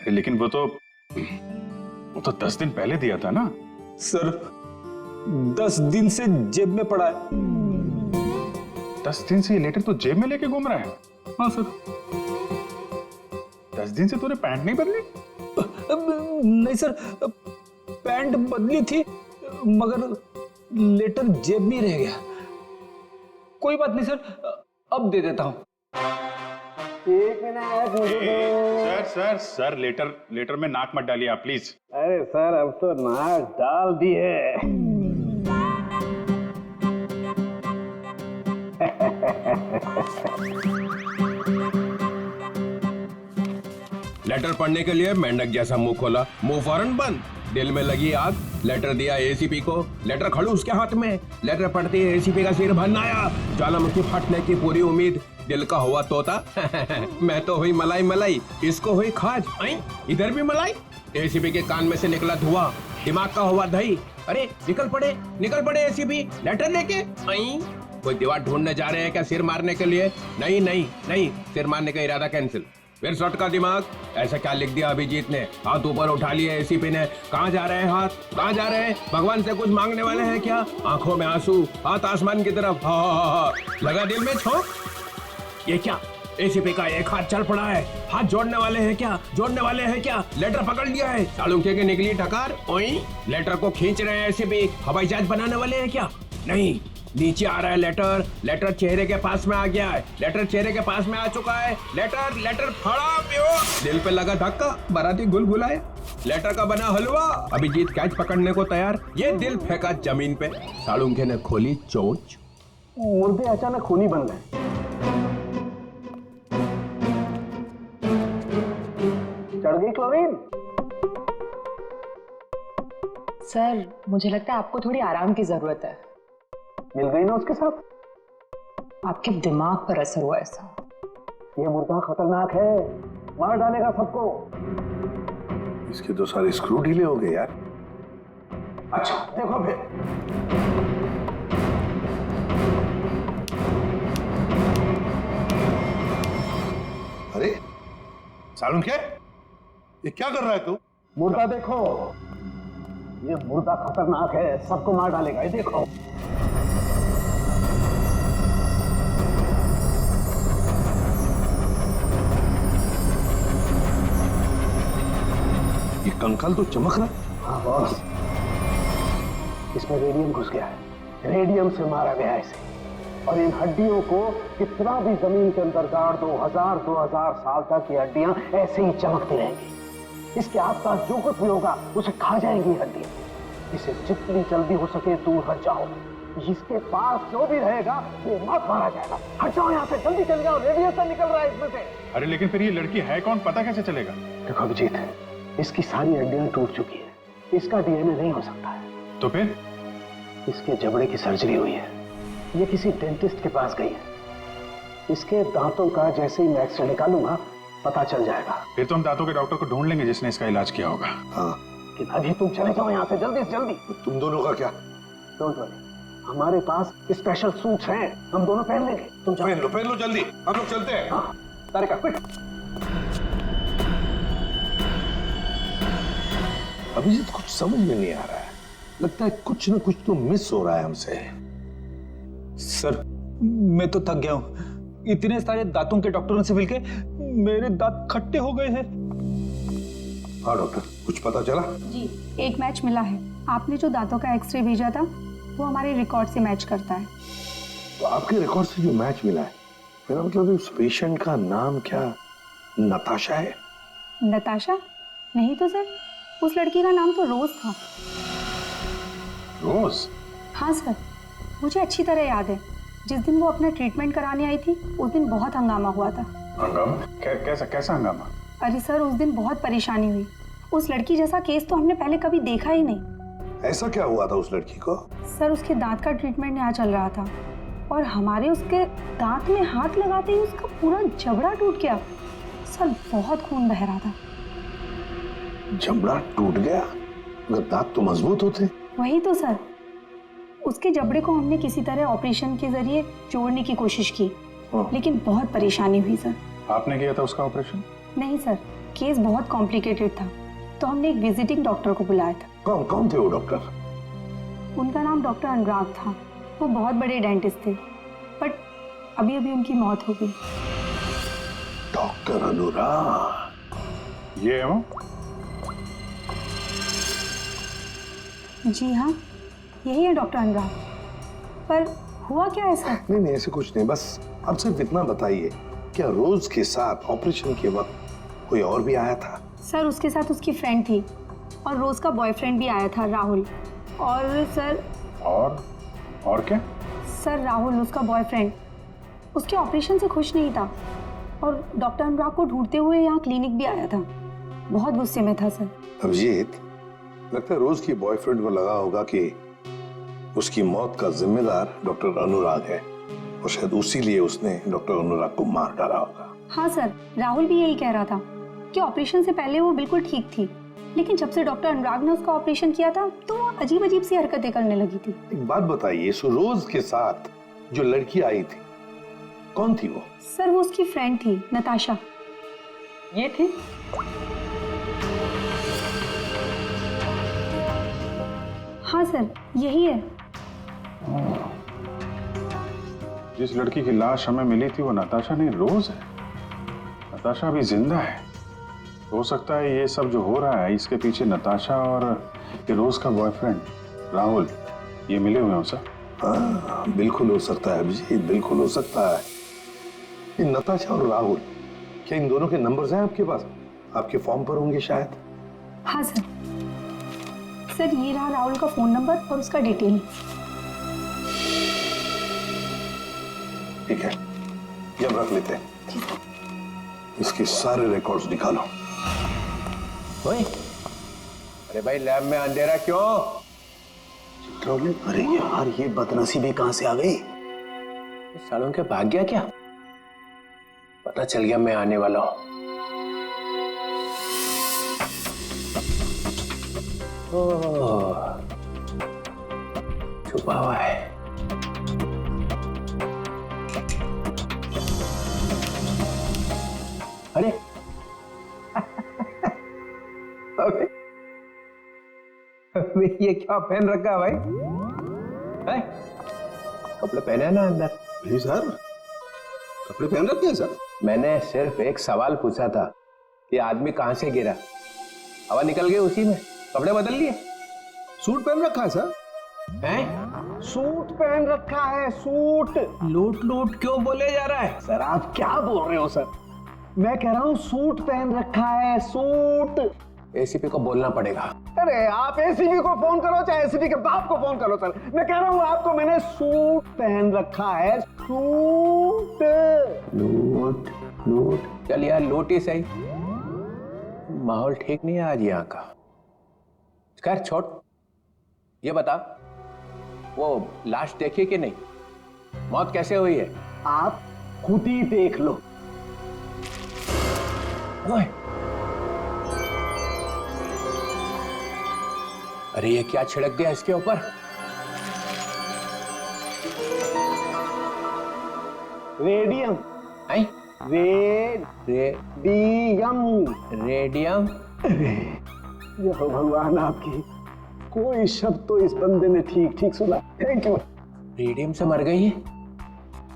लेकिन वो तो 10 दिन पहले दिया था ना। सर 10 दिन से जेब में पड़ा है। 10 दिन से ये लेटर तो जेब में लेके घूम रहा है? हाँ सर। 10 दिन से तूने पैंट नहीं बदली? नहीं सर, पैंट बदली थी मगर लेटर जेब में रह गया। कोई बात नहीं सर, अब दे देता हूं। एक मिनट मुझे सर लेटर में नाक मत डालिए आप प्लीज। अरे सर अब तो नाक डाल दी है। लेटर पढ़ने के लिए मेंढक जैसा मुंह खोला, मुंह फौरन बंद। दिल में लगी आग। लेटर दिया एसीपी को, लेटर खड़ूस के हाथ में। लेटर पढ़ते ही एसीपी का सिर भरना आया। ज्वालामुखी फटने की पूरी उम्मीद। दिल का हुआ तोता मैं तो हुई मलाई मलाई, इसको हुई खाज। इधर भी मलाई। एसीपी के कान में से निकला धुआं, दिमाग का हुआ दही। अरे निकल पड़े एसीपी लेटर लेके। कोई दीवार ढूंढने जा रहे हैं क्या सिर मारने के लिए? नहीं, सिर मारने का इरादा कैंसिल। फिर शॉट का दिमाग। ऐसा क्या लिख दिया अभिजीत ने? हाथ ऊपर उठा लिए एसीपी ने। कहाँ जा रहे हैं हाथ? कहाँ जा रहे हैं? भगवान से कुछ मांगने वाले हैं क्या? आंखों में आंसू, हाथ आसमान की तरफ। लगा दिल में छोंक। ये क्या? एसीपी का एक हाथ चल पड़ा है। हाथ जोड़ने वाले हैं क्या? जोड़ने वाले हैं क्या? लेटर पकड़ लिया है। सालुंखे के निकली टकार। ओई लेटर को खींच रहे हैं एसीपी। हवाई जहाज बनाने वाले हैं क्या? नहीं, नीचे आ रहा है लेटर। लेटर चेहरे के पास में आ गया है। लेटर चेहरे के पास में आ चुका है। लेटर फड़ा प्यो। दिल पे लगा धक्का, बाराती गुलगुलाए। लेटर का बना हलवा। अभिजीत कैच पकड़ने को तैयार। ये दिल फेंका जमीन पे। सालुंखे ने खोली चोंच। मुर्दे अचानक खूनी बन गए। चढ़ गई क्लोरीन। सर, मुझे लगता है आपको थोड़ी आराम की जरूरत है। मिल गई ना उसके साथ? आपके दिमाग पर असर हुआ ऐसा। ये मुर्दा खतरनाक है, मार डालेगा सबको। इसके तो सारे स्क्रू ढीले हो गए यार। अच्छा देखो फिर। अरे सालुंखे, ये क्या कर रहा है तू? मुर्दा देखो, ये मुर्दा खतरनाक है, सबको मार डालेगा। ये देखो। ये कंकाल तो चमक रहा है। हाँ बॉस, इसमें रेडियम घुस गया है। रेडियम से मारा गया है इसे। और इन हड्डियों को कितना भी जमीन के अंदर गाड़ दो, 2000 साल तक ये हड्डियां ऐसे ही चमकती रहेंगी। इसके आसपास जो कुछ भी होगा उसे खा जाएंगी हड्डियां। इसे जितनी जल्दी हो सके दूर हट जाओ। इसके पास जो भी रहेगा ये मत मारा जाएगा। हट जाओ यहाँ से, जल्दी चल जाओ। रेडिएशन निकल रहा है इसमें से। अरे लेकिन फिर ये लड़की है कौन, पता कैसे चलेगा? देखो अभिजीत, इसकी सारी हड्डियां टूट चुकी है। इसका डीएनए नहीं हो सकता है। तो फिर? इसके जबड़े की सर्जरी हुई है। ये किसी डेंटिस्ट के पास गई है। इसके दांतों का जैसे ही मैं एक्सरे निकालूंगा पता चल जाएगा। फिर तो हम दांतों के डॉक्टर को ढूंढ लेंगे जिसने इसका इलाज किया होगा। हाँ, कि अभी तुम चले जाओ यहाँ से जल्दी से जल्दी। तुम दोनों का क्या? डोंट वरी, हमारे पास स्पेशल सूट्स हैं, हम दोनों पहन लेंगे। तुम जाओ। पहन लो जल्दी, हम लोग चलते हैं। हाँ, तारिका क्विक। अभिजीत, कुछ समझ में नहीं आ रहा है। लगता है कुछ ना कुछ तो मिस हो रहा है हमसे। सर, मैं तो थक गया हूँ। इतने सारे दांतों के डॉक्टरों से मिलके मेरे दांत खट्टे हो गए हैं। हाँ डॉक्टर, कुछ पता चला? जी, एक मैच मिला है। आपने जो दांतों का एक्सरे भेजा था वो हमारे रिकॉर्ड से मैच करता है। तो आपके रिकॉर्ड से जो मैच मिला है, मेरा मतलब उस पेशेंट का नाम क्या नताशा है? नताशा? नहीं तो सर, उस लड़की का नाम तो रोज था। रोज? हाँ सर, मुझे अच्छी तरह याद है। जिस दिन वो अपना ट्रीटमेंट कराने आई थी उस दिन बहुत हंगामा हुआ था। हंगामा? कैसा हंगामा? अरे सर, उस दिन बहुत परेशानी हुई। उस लड़की जैसा केस तो हमने पहले कभी देखा ही नहीं। ऐसा क्या हुआ था उस लड़की को? सर, उसके दांत का ट्रीटमेंट यहाँ चल रहा था और हमारे उसके दांत में हाथ लगाते ही उसका पूरा जबड़ा टूट गया। सर, बहुत खून बह रहा था। जबड़ा टूट गया? मगर दांत तो मजबूत होते। वही तो सर, उसके जबड़े को हमने किसी तरह ऑपरेशन के जरिए जोड़ने की कोशिश की, लेकिन बहुत परेशानी हुई सर। आपने किया था उसका ऑपरेशन? नहीं सर, केस बहुत कॉम्प्लिकेटेड था, तो हमने एक विजिटिंग डॉक्टर को बुलाया था। कौन थे वो डॉक्टर? उनका नाम डॉक्टर अनुराग था। वो बहुत बड़े डेंटिस्ट थे, बट अभी अभी उनकी मौत हो गई। डॉक्टर अनुराग? ये है वो? जी हाँ, यही है डॉक्टर अनुराग। पर हुआ क्या है सर? नहीं, ऐसे कुछ नहीं। बस आप सिर्फ इतना बताइए, क्या रोज के साथ ऑपरेशन के वक्त कोई और भी आया था? सर, उसके साथ उसकी फ्रेंड थी और रोज का बॉयफ्रेंड भी आया था, राहुल। और सर और क्या? सर, राहुल उसका बॉयफ्रेंड उसके ऑपरेशन से खुश नहीं था और डॉक्टर अनुराग को ढूंढते हुए यहाँ क्लिनिक भी आया था। बहुत गुस्से में था सर। अभिजीत, लगता है रोज की बॉयफ्रेंड को लगा होगा कि उसकी मौत का जिम्मेदार डॉक्टर अनुराग है और शायद उसी लिए उसने डॉक्टर अनुराग को मार डाला होगा। हाँ सर, राहुल भी यही कह रहा था कि ऑपरेशन से पहले वो बिल्कुल ठीक थी, लेकिन जब से डॉक्टर अनुराग ने उसका ऑपरेशन किया था तो वो अजीब अजीब सी हरकतें करने लगी थी। एक बात बताइए, सो रोज के साथ जो लड़की आई थी, कौन थी वो? सर, वो उसकी फ्रेंड थी, नताशा। ये थी? हाँ सर, यही है। जिस लड़की की लाश हमें मिली थी वो नताशा नहीं, रोज है। नताशा अभी जिंदा है। हो सकता है ये सब जो हो रहा है इसके पीछे नताशा और ये रोज का बॉयफ्रेंड राहुल ये मिले हुए हो सर। हाँ बिल्कुल हो सकता है अभिजीत, बिल्कुल हो सकता है। ये नताशा और राहुल, क्या इन दोनों के नंबर्स हैं आपके पास? आपके फॉर्म पर होंगे शायद। हाँ सर। सर ये रहा राहुल का फोन नंबर और उसका डिटेल। ठीक है, ये हम रख लेते हैं। इसके सारे रिकॉर्ड्स निकालो। ओए, अरे भाई लैब में अंधेरा क्यों? अरे यार ये बदनसीबी कहां से आ गई? सालों के भाग गया क्या? पता चल गया मैं आने वाला हूं। छुपा हुआ है। अरे अबे ये क्या पहन रखा है भाई? है? कपड़े पहने हैं ना अंदर? नहीं सर, कपड़े पहन रखे हैं सर। मैंने सिर्फ एक सवाल पूछा था कि आदमी कहां से गिरा, हवा निकल गई उसी में, कपड़े बदल लिए। सूट पहन रखा है सर। हैं? सूट पहन रखा है, सूट। लूट लूट क्यों बोले जा रहा है? सर आप क्या बोल रहे हो सर? मैं कह रहा हूँ सूट पहन रखा है, सूट। एसीपी को बोलना पड़ेगा। अरे आप एसीपी को फोन करो चाहे एसीपी के बाप को फोन करो सर, मैं कह रहा हूँ आपको मैंने सूट पहन रखा है, सूट। लूट लूट, चल यार लूट ही सही। माहौल ठीक नहीं है आज यहाँ का। खैर छोड़, ये बता वो लाश देखी कि नहीं? मौत कैसे हुई है? आप खुद ही देख लो। ओए, अरे ये क्या छिड़क दिया इसके ऊपर? रेडियम। है? रेडियम। रेडियम? ये हो भगवान आपकी, कोई शब्द तो इस बंदे ने ठीक ठीक सुना। Thank you. रेडियम से मर गई है?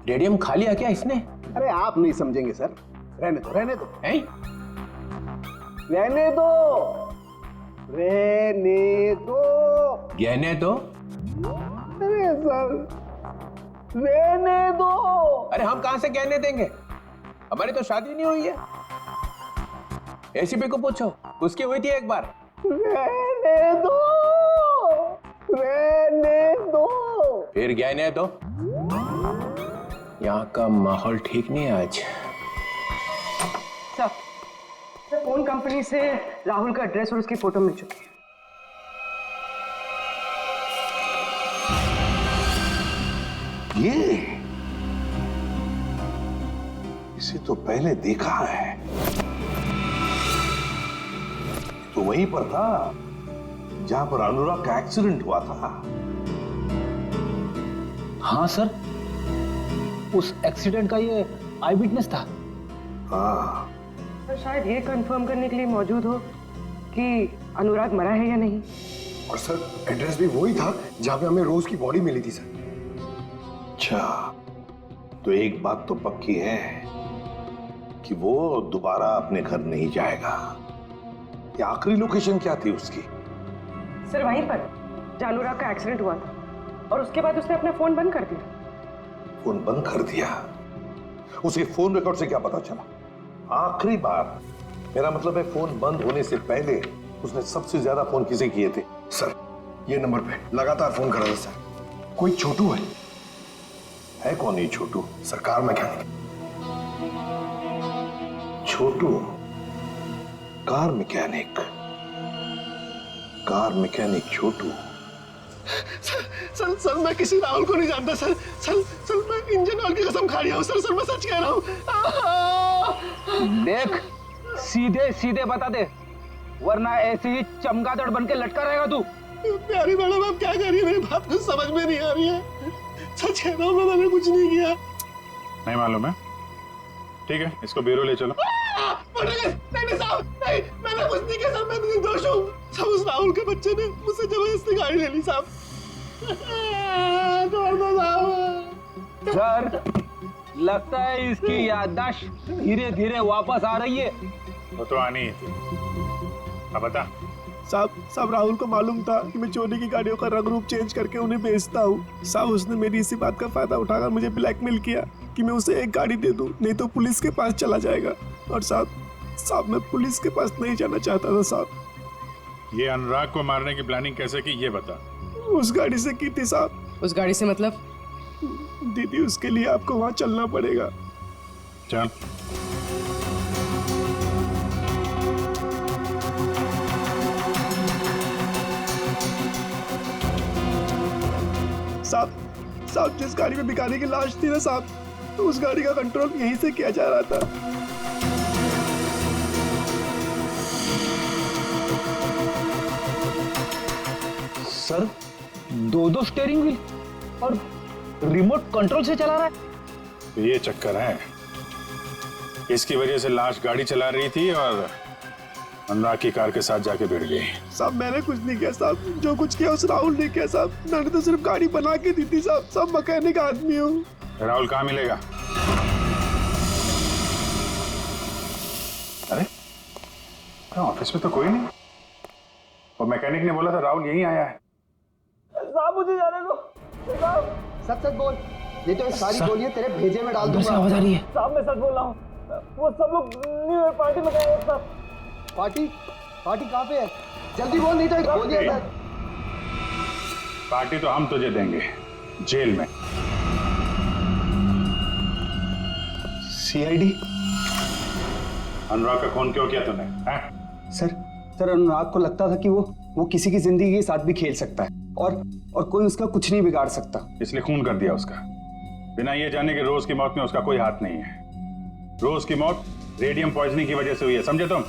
रेडियम खा लिया क्या इसने? अरे आप नहीं समझेंगे सर, रहने दो रहने दो। हैं? रहने दो रहने दो। गहने दो? अरे सर रहने दो। अरे हम कहां से गहने देंगे? हमारी तो शादी नहीं हुई है। एसीपी को पूछो, उसकी हुई थी एक बार। रहने दो रहने दो। फिर गहने दो। यहाँ का माहौल ठीक नहीं है आज। सर फोन कंपनी से राहुल का एड्रेस और उसकी फोटो मिल चुकी है। ये इसे तो पहले देखा है, तो वहीं पर था जहां पर अनुराग का एक्सीडेंट हुआ था। हाँ सर, उस एक्सीडेंट का ये आई विटनेस था। हाँ सर शायद ये कंफर्म करने के लिए मौजूद हो कि अनुराग मरा है या नहीं। और सर एड्रेस भी वही था जहां पे हमें रोज की बॉडी मिली थी सर। अच्छा, तो एक बात तो पक्की है कि वो दोबारा अपने घर नहीं जाएगा। ये आखिरी लोकेशन क्या थी उसकी? सर वहीं पर जहां अनुराग का एक्सीडेंट हुआ था, और उसके बाद उसने अपना फोन बंद कर दिया। फोन बंद कर दिया? उसके फोन रिकॉर्ड से क्या पता चला? आखिरी बार, मेरा मतलब है फोन बंद होने से पहले उसने सबसे ज्यादा फोन किसे किए थे? सर ये नंबर पे लगातार फोन कर रहा था सर। कोई छोटू है कौन ये छोटू? सरकार मैकेनिक। छोटू कार मैकेनिक? कार मैकेनिक छोटू? सर मैं किसी राहुल को नहीं जानता सर। सर मैं इंजन ऑयल की कसम खा रहा हूँ सर मैं सच कह रहा हूँ। देख, सीधे सीधे बता दे, वरना ऐसे ही चमगादड़ बन के लटका रहेगा तू। प्यारी मैडम आप क्या कर रही है? मेरी बात कुछ समझ में नहीं आ रही है। सच कह रहा हूँ मैंने कुछ नहीं किया। नहीं मालूम है? ठीक है, इसको ब्यूरो ले चलो। नहीं साहब, नहीं मैंने कुछ नहीं किया सर, मैं निर्दोष हूँ। सब उस राहुल के बच्चे ने मुझसे जबरदस्ती गाड़ी ले ली साहब। छोड़ दो साहब। सर, लगता है इसकी याददाश्त धीरे धीरे वापस आ रही है। वो तो आनी ही थी। अब बता। साहब राहुल को मालूम था कि मैं चोरी की गाड़ियों का रंग रूप चेंज करके उन्हें बेचता हूँ। साहब उसने मेरी इसी बात का फायदा उठाकर मुझे ब्लैकमेल किया कि मैं उसे एक गाड़ी दे दूं, नहीं तो पुलिस के पास चला जाएगा। और साहब मैं पुलिस के पास नहीं जाना चाहता था साहब। ये अनुराग को मारने की प्लानिंग कैसे की ये बता। उस गाड़ी से की थी साहब। उस गाड़ी से मतलब? दीदी उसके लिए आपको वहां चलना पड़ेगा। चल। साहब जिस गाड़ी में भिखारी की लाश थी ना साहब, तो उस गाड़ी का कंट्रोल यहीं से किया जा रहा था। सर, दो स्टीयरिंग व्हील और रिमोट कंट्रोल से चला रहा है। तो ये चक्कर है, इसकी वजह से लाश गाड़ी चला रही थी और अनुराग की कार के साथ जाके भिड़ गई। साहब मैंने कुछ नहीं किया साहब, जो कुछ किया उस राहुल ने किया साहब। मैंने तो सिर्फ गाड़ी बना के दी थी साहब। सब मैकेनिक आदमी हूँ। राहुल कहाँ मिलेगा? अरे ऑफिस में तो कोई नहीं, और मैकेनिक ने बोला था राहुल यहीं आया है। साहब मुझे जाने दो। साहब सच बोल, ये तो सारी गोलियां तेरे भेजे में डाल दूंगा। आवाज आ रही है। साहब मैं सच बोल रहा हूँ, वो सब लोग न्यू ईयर पार्टी में गए हैं साहब। पार्टी कहाँ पे है? जल्दी बोल, नहीं तो गोलियां। पार्टी तो हम तुझे देंगे जेल में। सीआईडी? अनुराग का खून क्यों किया तूने? सर अनुराग को लगता था कि वो किसी की जिंदगी के साथ भी खेल सकता है और कोई उसका कुछ नहीं बिगाड़ सकता, इसलिए खून कर दिया उसका, बिना ये जाने कि रोज की मौत में उसका कोई हाथ नहीं है। रोज की मौत रेडियम पॉइजनिंग की वजह से हुई है, समझे तुम?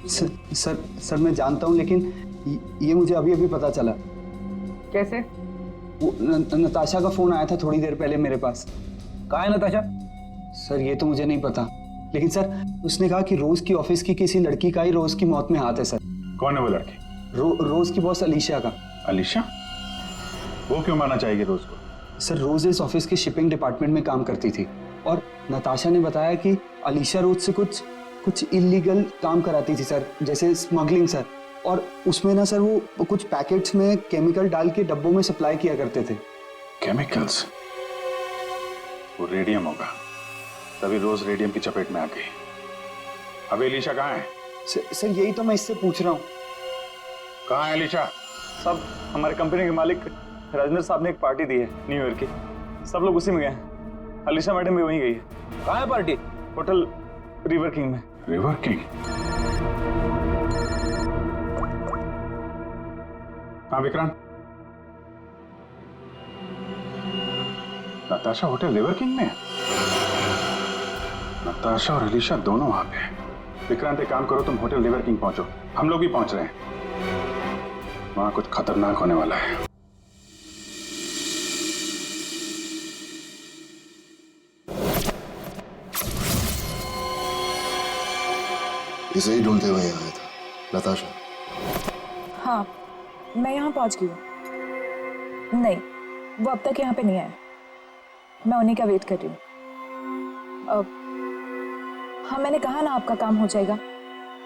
सर मैं जानता हूँ, लेकिन ये मुझे अभी अभी पता चला। कैसे? वो नताशा का फोन आया था थोड़ी देर पहले मेरे पास। कहाँ है नताशा? सर ये तो मुझे नहीं पता, लेकिन सर उसने कहा कि रोज की ऑफिस की किसी लड़की का ही रोज की मौत में हाथ है। सर कौन है वो लड़की? रोज की बॉस अलीशा का। अलीशा? वो क्यों मारना चाहेगी रोज को? सर रोज इस ऑफिस के शिपिंग डिपार्टमेंट में काम करती थी और नताशा ने बताया कि अलीशा रोज से कुछ इलीगल काम कराती थी सर, जैसे स्मगलिंग सर। और उसमें ना सर वो कुछ पैकेट्स में केमिकल डाल के डब्बों में सप्लाई किया करते थे। केमिकल्स? वो रेडियम होगा, तभी रोज रेडियम की चपेट में आ गई। अभी अलीशा कहाँ है? सर यही तो मैं इससे पूछ रहा हूँ। कहाँ है अलीशा? सब हमारे कंपनी के मालिक राजेंद्र साहब ने एक पार्टी दी है न्यू ईयर की, सब लोग उसी में गए हैं। अलीशा मैडम भी वहीं गई है। कहाँ है पार्टी? होटल रिवर किंग में। River king? हाँ Vikrant, Natasha hotel river king में? नताशा और अलीशा दोनों वहां पे हैं। विक्रांत एक काम करो, तुम होटल रिवर किंग पहुंचो, हम लोग भी पहुंच रहे हैं। वहां कुछ खतरनाक होने वाला है। इसे ही ढूंढते हुए यहाँ आया था। नताशा? हाँ, मैं यहाँ पहुँच गई हूँ। नहीं, वो अब तक यहाँ पे नहीं आया। मैं उन्हीं का वेट कर रही हूँ। हाँ, मैंने कहा ना आपका काम हो जाएगा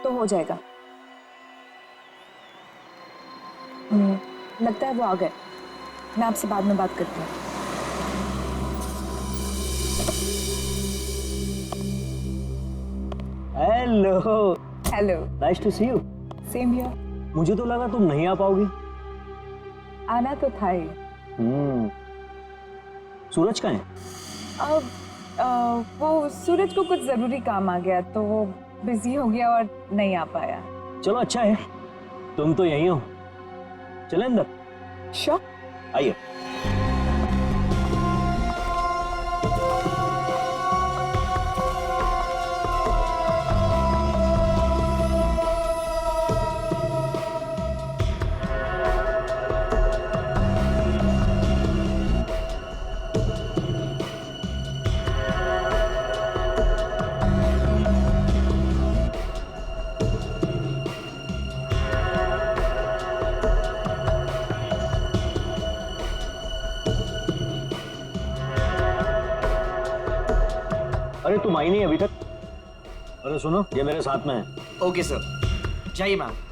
तो हो जाएगा। लगता है वो आ गए। मैं आपसे बाद में बात करती हूँ। Hello. Hello. Nice to see you. Same here. मुझे तो लगा तुम नहीं आ पाओगी। आना तो था ही। सूरज कहाँ है? वो सूरज को कुछ जरूरी काम आ गया तो वो बिजी हो गया और नहीं आ पाया। चलो अच्छा है, तुम तो यहीं हो। चले अंदर? श्योर। आइए। अरे तुम आई नहीं अभी तक? अरे सुनो, ये मेरे साथ में है। ओके सर, जाइए मैम।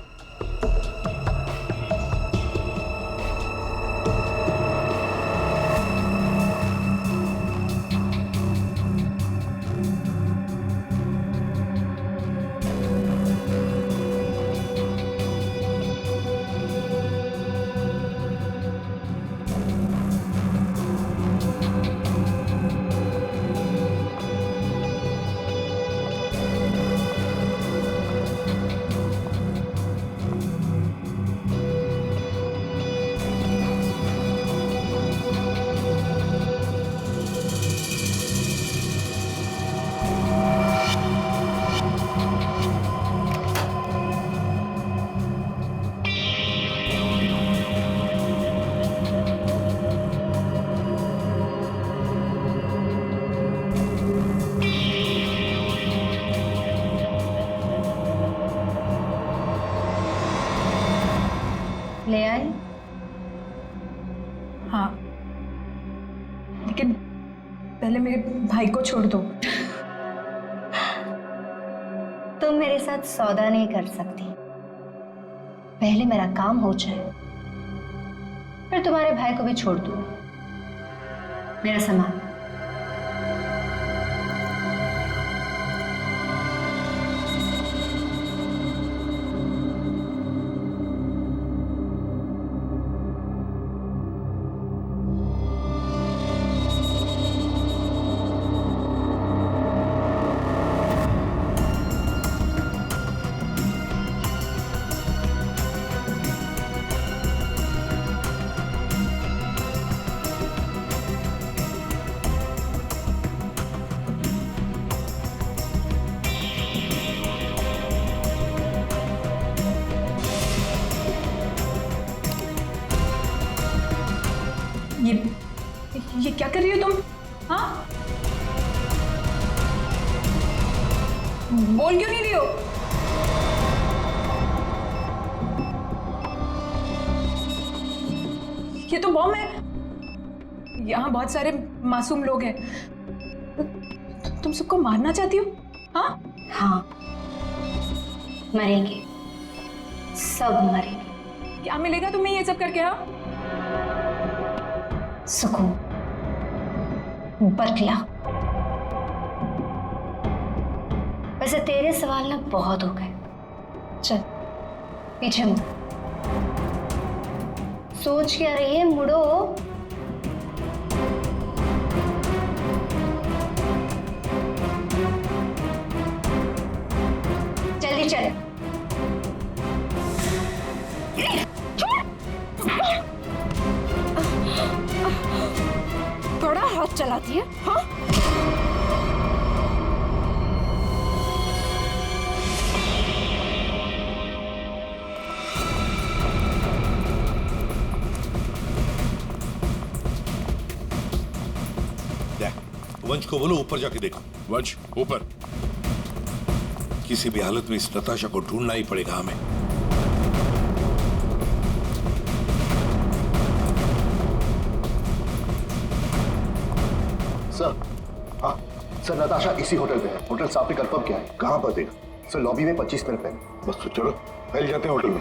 ले आए? हाँ, लेकिन पहले मेरे भाई को छोड़ दो। तुम मेरे साथ सौदा नहीं कर सकती। पहले मेरा काम हो जाए, फिर तुम्हारे भाई को भी छोड़ दूँ। मेरा सामान। ये क्या कर रही हो तुम? हाँ, बोल क्यों नहीं रही हो? ये तो बॉम्ब है। यहाँ बहुत सारे मासूम लोग हैं। तुम सबको मारना चाहती हो? हाँ हाँ, मरेंगे, सब मरेंगे। क्या मिलेगा तुम्हें ये सब करके? हाँ, सुकून, बदला। वैसे तेरे सवाल ना बहुत हो गए। चल पीछे मुड़। सोच क्या रही है? मुड़ो। जल्दी चल। थोड़ा हाथ चलाती है। हाँ, वंश को बोलो ऊपर जाके देखो। वंश ऊपर। किसी भी हालत में इस नताशा को ढूंढना ही पड़ेगा हमें। सर, हाँ सर, नताशा इसी होटल पे है। होटल साहब ने कंफर्म किया है। कहां पर देखा? सर लॉबी में 25 मिनट पहले। बस तो चलो फैल जाते हैं होटल में।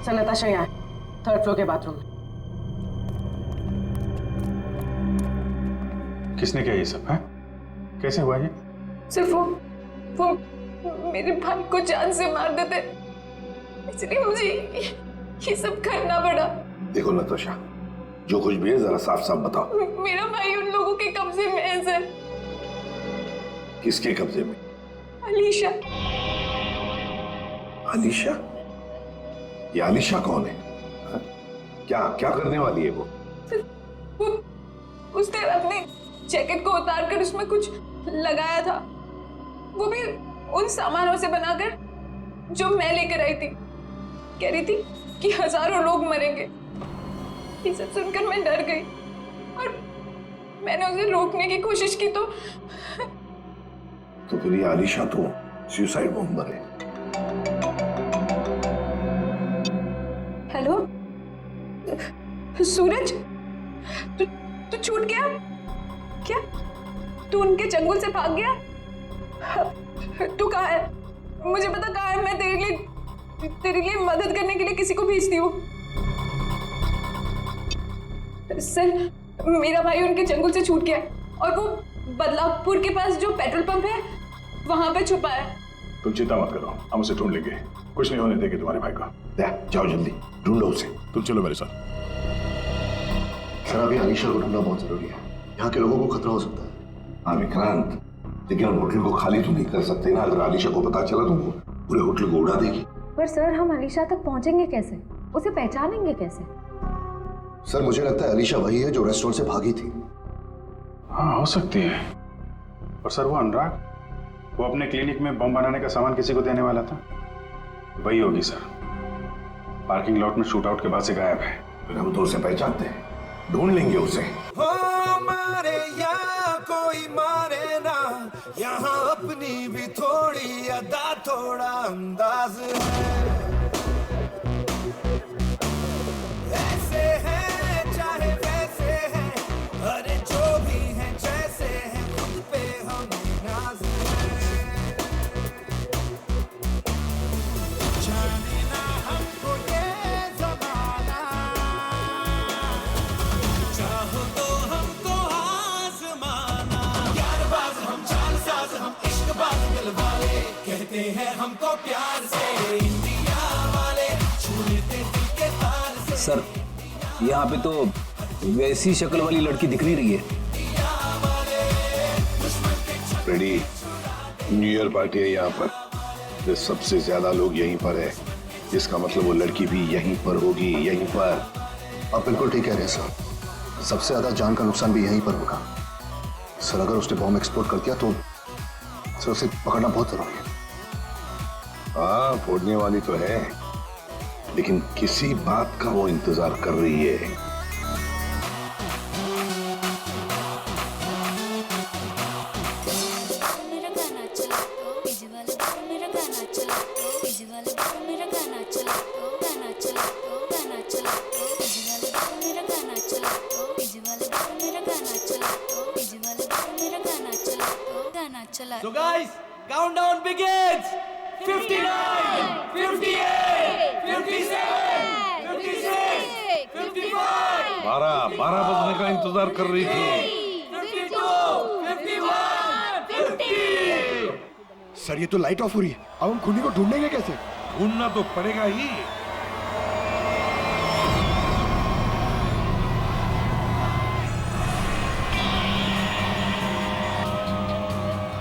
सर नताशा यहाँ थर्ड फ्लोर के बाथरूम में। किसने किया ये सब है? कैसे हुआ ये? सिर्फ वो मेरे भाई को जान से मार देते, इसलिए मुझे ये सब करना पड़ा। देखो नताशा, जो कुछ भी है जरा साफ साफ बताओ। मेरा भाई उन लोगों के कब्जे में है सर। किसके कब्जे में? अलीशा। अलीशा? ये अलीशा कौन है? हा? क्या क्या करने वाली है वो? उसने अपने जैकेट को उतार कर उसमें कुछ लगाया था, वो भी उन सामानों से बनाकर जो मैं लेकर आई थी। कह रही थी कि हजारों लोग मरेंगे। ये सब सुनकर मैं डर गई और मैंने उसे रोकने की कोशिश की तो फिर ये आलिशा तो सुसाइड बॉम्बर है। हेलो सूरज, तू छूट गया क्या? तू उनके चंगुल से भाग गया? तू कहाँ है? मुझे पता कहाँ है। मैं तेरे लिए मदद करने के लिए किसी को भेजती हूँ। सर, मेरा भाई उनके चंगुल से छूट गया और वो बदलापुर के पास जो पेट्रोल पंप है वहां पे छुपा है। तुम चिंता मत करो, हम उसे ढूंढ लेंगे। कुछ नहीं होने देंगे तुम्हारे भाई को। जाओ जल्दी ढूंढो उसे। तुम चलो मेरे साथ। सर, अभी अलीशा को ढूंढना बहुत जरूरी है। यहाँ के लोगों को खतरा हो सकता है। हाँ विक्रांत, लेकिन हम होटल को खाली तो नहीं कर सकते ना। अगर अलीशा को पता चला तो वो पूरे होटल को उड़ा देगी। पर सर, हम अलीशा तक पहुंचेंगे कैसे? उसे पहचानेंगे कैसे? सर, मुझे लगता है अलीशा वही है जो रेस्टोरेंट से भागी थी। हाँ, हो सकती है। और सर, वो अनुराग, वो अपने क्लिनिक में बम बनाने का सामान किसी को देने वाला था, वही होगी सर। पार्किंग लॉट में शूट आउट के बाद से गायब है। फिर हम तो उसे पहचानते हैं, ढूंढ लेंगे उसे। मारे या कोई मारे ना, यहाँ अपनी भी थोड़ी अदा थोड़ा अंदाज है। ऐसे है चाहे वैसे है, अरे जो भी है जैसे है, खुद पे हम नाज है। जाने ना हमको ये ज़माना, चाहो तो हमको आज़माना। यारबाज़ हम, चालसाज़ हम, इश्कबाज़ दिल वाले, कहते हैं हमको प्यार से इंडिया वाले, छू लेते दिल के तार से। सर, यहाँ पे तो वैसी शक्ल वाली लड़की दिख नहीं रही है। रेडी, न्यू ईयर पार्टी है यहाँ पर। तो सबसे ज्यादा लोग यहीं पर है, इसका मतलब वो लड़की भी यहीं पर होगी, यहीं पर। आप बिल्कुल ठीक कह रहे हैं सर। सबसे ज्यादा जान का नुकसान भी यहीं पर होगा। सर, अगर उसने बॉम्ब एक्सप्लोड कर दिया तो सर उसे पकड़ना बहुत जरूरी है। हाँ, फोड़ने वाली तो है, लेकिन किसी बात का वो इंतजार कर रही है। So guys, countdown begins. 59, 58, 57, 56, 55. 12 बजने का इंतजार कर रही थी। 52, 51, 50. सर, ये तो लाइट ऑफ हो रही है। अब हम खूनी को ढूंढेंगे कैसे? ढूंढना तो पड़ेगा ही।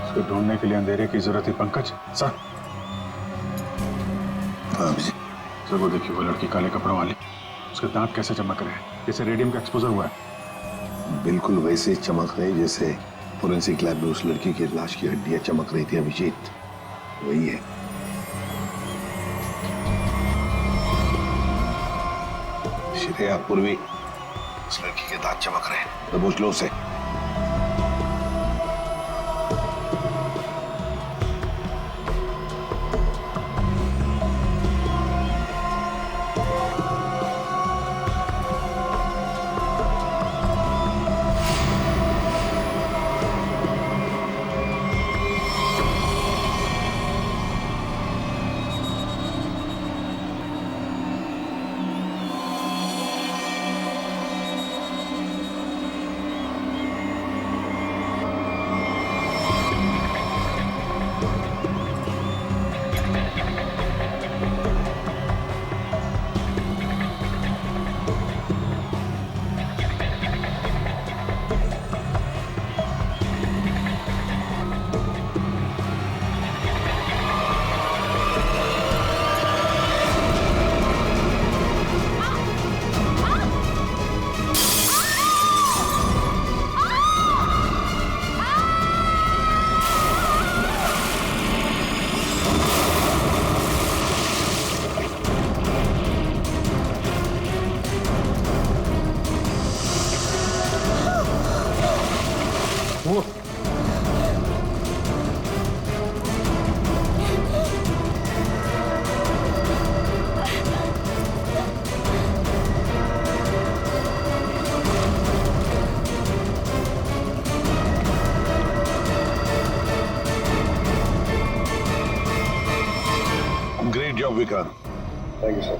उसको ढूंढने के लिए अंधेरे की जरूरत है पंकज। सर, सर वो देखिए, वो लड़की काले कपड़ों वाली, उसके दांत कैसे चमक रहे हैं, जैसे रेडियम का एक्सपोजर हुआ है। बिल्कुल वैसे ही चमक रहे जैसे फोरेंसिक लैब में उस लड़की की लाश की हड्डियां चमक रही थी। अभिजीत, वही है। श्रेया, पूर्वी, उस लड़की के दांत चमक रहे हैं। तो पूछ लो उसे। Great job Vikrant. Thank you sir,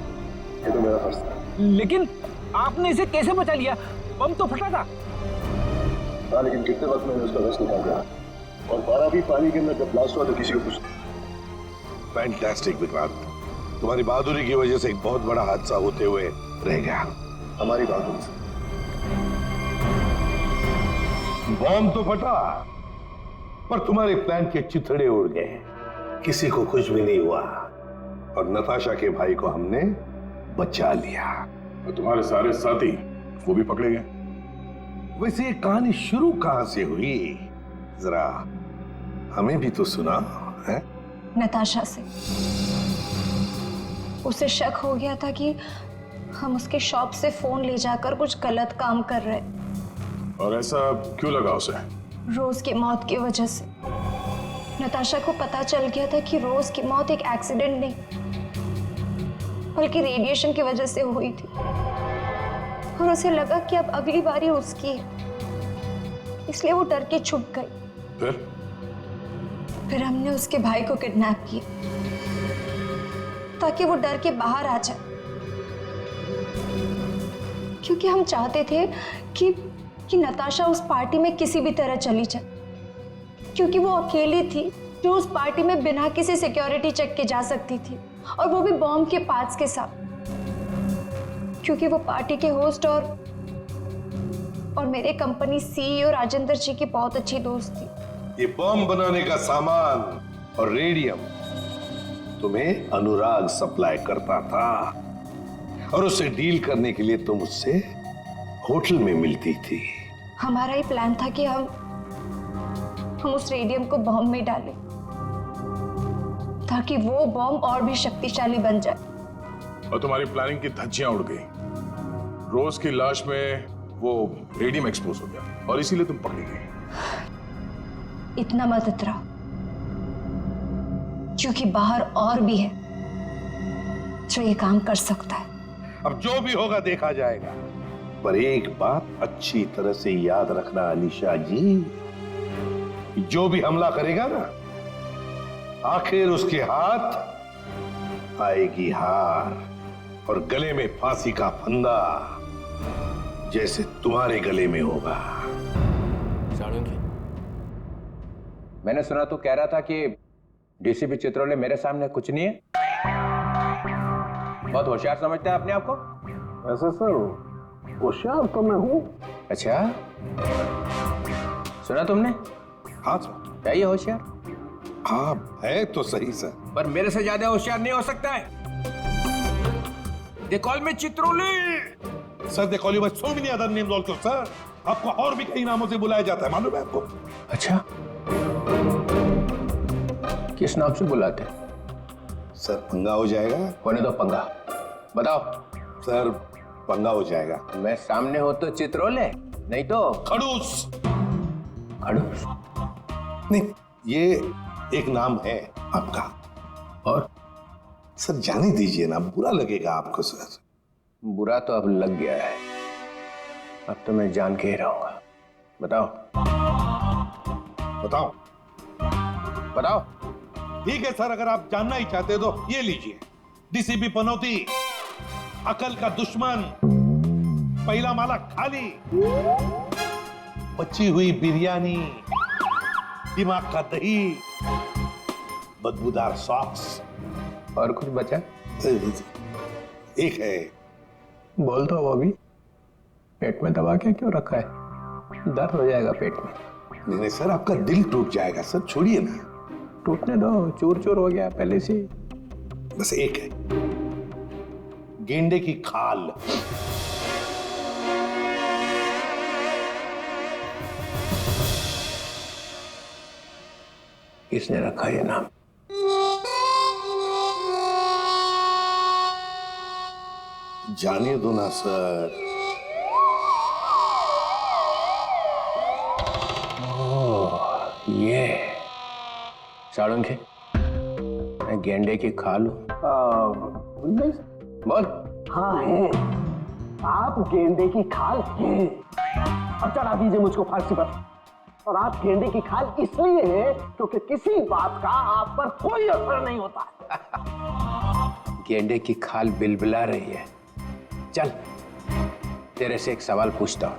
ये तो मेरा फर्ज था। लेकिन आपने इसे कैसे बचा लिया? बम तो फटा था। हाँ, लेकिन कितने वक्त मैंने उसका रस निकाल दिया, और 12 भी पानी के अंदर जब ब्लास्ट हुआ तो किसी को कुछ। फैंटास्टिक विक्रांत, तुम्हारी बहादुरी की वजह से एक बहुत बड़ा हादसा होते हुए रह गया। हमारी बहादुरी से। बॉम्ब तो फटा, पर तुम्हारे प्लान के चिथड़े उड़ गए, किसी को कुछ भी नहीं हुआ, और नताशा के भाई को हमने बचा लिया। और तुम्हारे सारे साथी वो भी पकड़े गए। वैसे ये कहानी शुरू कहां से हुई, जरा हमें भी तो सुना है। नताशा से। उसे शक हो गया था कि हम उसके शॉप से फोन ले जाकर कुछ गलत काम कर रहे। और ऐसा क्यों लगा उसे? रोज की मौत की वजह से। नताशा को पता चल गया था कि रोज की मौत एक एक्सीडेंट नहीं, बल्कि रेडिएशन की वजह से हुई थी, और उसे लगा कि अब अगली बारी उसकी है, इसलिए वो डर के छुप गई। फिर हमने उसके भाई को किडनैप किया ताकि वो डर के बाहर आ जाए, क्योंकि हम चाहते थे कि नताशा उस पार्टी में किसी भी तरह चली जाए, क्योंकि वो अकेली थी जो उस पार्टी में बिना किसी सिक्योरिटी चेक के जा सकती थी, और वो भी बॉम्ब के पार्ट्स के साथ, क्योंकि वो पार्टी के होस्ट और मेरे कंपनी सीईओ राजेंद्र जी की बहुत अच्छी दोस्त थी। ये बॉम्ब बनाने का सामान और रेडियम तुम्हें अनुराग सप्लाई करता था, और उससे डील करने के लिए तुम उससे होटल में मिलती थी। हमारा ही प्लान था कि हम उस रेडियम को बॉम्ब में डालें, ताकि वो बॉम्ब और भी शक्तिशाली बन जाए। और तुम्हारी प्लानिंग की धज्जियां उड़ गई। रोज की लाश में वो रेडियम एक्सपोज हो गया, और इसीलिए तुम पकड़ी गई। इतना मत इतराओ, क्योंकि बाहर और भी है जो ये काम कर सकता है। अब जो भी होगा देखा जाएगा, पर एक बात अच्छी तरह से याद रखना अलीशा जी, जो भी हमला करेगा ना, आखिर उसके हाथ आएगी हार, और गले में फांसी का फंदा, जैसे तुम्हारे गले में होगा। मैंने सुना तो कह रहा था कि डीसीपी चित्रोले मेरे सामने कुछ नहीं है। बहुत होशियार समझता है अपने आप को। ऐसा सर, होशियार तो मैं हूं। अच्छा, सुना तुमने? हाँ सर। क्या ये होशियार? हाँ है तो सही सर, पर मेरे से ज्यादा होशियार नहीं हो सकता है। They call me Chitrole. Sir they call you by so many other names also, sir. आपको और भी कई नामों से बुलाया जाता है, मालूम है आपको? अच्छा, किस नाम से बुलाते हैं? सर पंगा हो जाएगा। होने दो पंगा, बताओ। सर पंगा हो जाएगा। मैं सामने हो तो चित्रोले, नहीं तो खड़ूस। खड़ूस नहीं, ये एक नाम है आपका। और सर जाने दीजिए ना, बुरा लगेगा आपको। सर बुरा तो अब लग गया है, अब तो मैं जान के ही रहूंगा। बताओ बताओ बताओ। ठीक है सर, अगर आप जानना ही चाहते हो तो ये लीजिए, डीसीपी पनौती, अकल का दुश्मन, पहला माला खाली, बची हुई बिरयानी, दिमाग का दही, बदबूदार सॉक्स। और कुछ बचा? एक है। बोल दो वो भी। पेट में दबा के क्यों रखा है? दर्द हो जाएगा पेट में। नहीं सर, आपका दिल टूट जाएगा सर, छोड़िए ना। टूटने दो, चूर चूर हो गया पहले से। बस एक है, गेंडे की खाल। किसने रखा ये नाम? जाने दो ना सर। ये साड़ुंखे, मैं गेंडे की खाल हूं। बोल। हाँ है, आप गेंडे की खाल हैं। अब चढ़ा दीजिए मुझको फांसी पर। और आप गेंडे की खाल इसलिए है क्योंकि किसी बात का आप पर कोई असर नहीं होता। गेंडे की खाल बिलबिला रही है। चल तेरे से एक सवाल पूछता हूँ,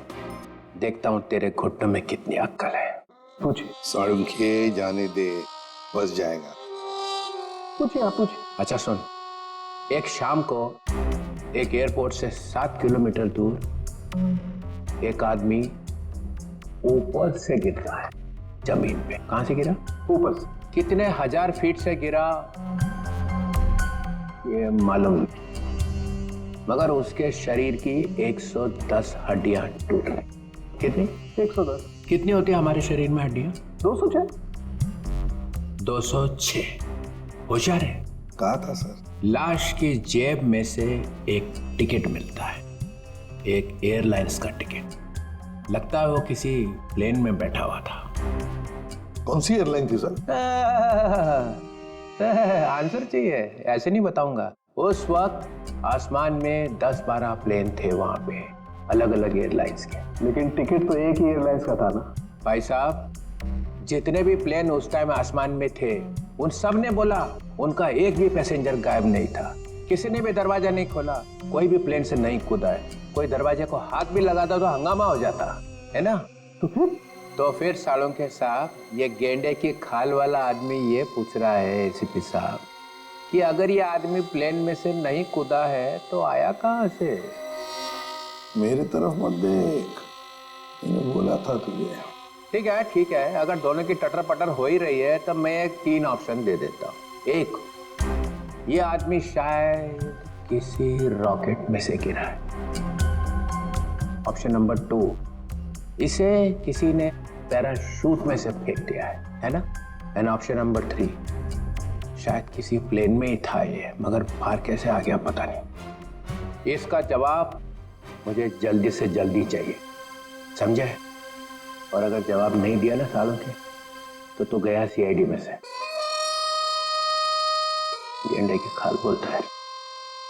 देखता हूँ तेरे घुटनों में कितनी अक्ल है। पूछ साळुंखे, जाने दे, बस जाएगा। पूछिए आप पूछ। अच्छा सुन, एक शाम को एक एयरपोर्ट से 7 किलोमीटर दूर एक आदमी ऊपर से गिर रहा है जमीन पे। कहां से गिरा? ऊपर से। कितने हजार फीट से गिरा ये मालूम नहीं, मगर उसके शरीर की 110 हड्डियां टूट गई। कितनी? 110। कितनी होती है हमारे शरीर में हड्डियां? 206। 206। होशियार है। कहा था सर। लाश की जेब में से एक टिकट मिलता है, एक एयरलाइंस का टिकट। लगता है वो किसी प्लेन में बैठा हुआ था। कौन सी एयरलाइन थी सर? आंसर चाहिए? ऐसे नहीं बताऊंगा। उस वक्त आसमान में 10-12 प्लेन थे वहां पे, अलग अलग एयरलाइंस के। लेकिन टिकट तो एक ही एयरलाइंस का था ना भाई साहब। जितने भी प्लेन उस टाइम आसमान में थे उन सब ने बोला उनका एक भी पैसेंजर गायब नहीं था। किसी ने भी दरवाजा नहीं खोला, कोई भी प्लेन से नहीं कूदा है। कोई दरवाजे को हाथ भी लगाता तो हंगामा हो जाता है ना। तो फिर साळुंखे साहब, ये गेंडे की खाल वाला आदमी ये पूछ रहा है एसीपी साहब कि अगर ये आदमी प्लेन में से नहीं कूदा है तो आया कहां से? मेरे तरफ मत देख, मैंने बोला था तुझे। ठीक है, अगर दोनों की टटर पटर हो ही रही है तो मैं एक 3 ऑप्शन दे देता हूँ। एक, ये आदमी शायद किसी रॉकेट में से गिरा है। ऑप्शन नंबर 2, इसे किसी ने पैराशूट में से फेंक दिया है ना। एंड ऑप्शन नंबर 3, शायद किसी प्लेन में ही था ये, मगर बाहर कैसे आ गया पता नहीं। इसका जवाब मुझे जल्दी से जल्दी चाहिए, समझे? और अगर जवाब नहीं दिया ना साळुंखे तो तू गया सीआईडी में से। गेंडे की खाल बोलता है,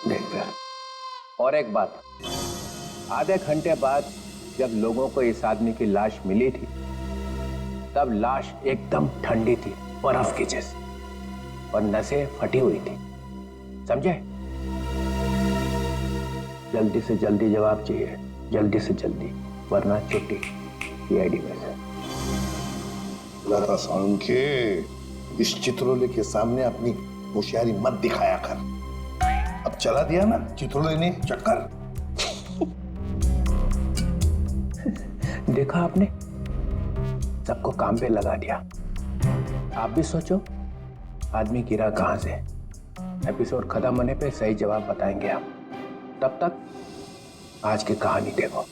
देख फिर। और एक बात, आधे घंटे बाद जब लोगों को इस आदमी की लाश मिली थी तब लाश एकदम ठंडी थी, बर्फ की जैसी, और नसें फटी हुई थी, समझे? जल्दी से जल्दी जवाब चाहिए, जल्दी से जल्दी, वरना छुट्टी सीआईडी में से। लता साळुंखे, इस चित्रोले के सामने अपनी होशियारी मत दिखाया कर। अब चला दिया ना चित्रोले ने चक्कर। देखा आपने, सबको काम पे लगा दिया। आप भी सोचो आदमी गिरा कहां से। एपिसोड खत्म होने पे सही जवाब बताएंगे हम। तब तक आज की कहानी देखो।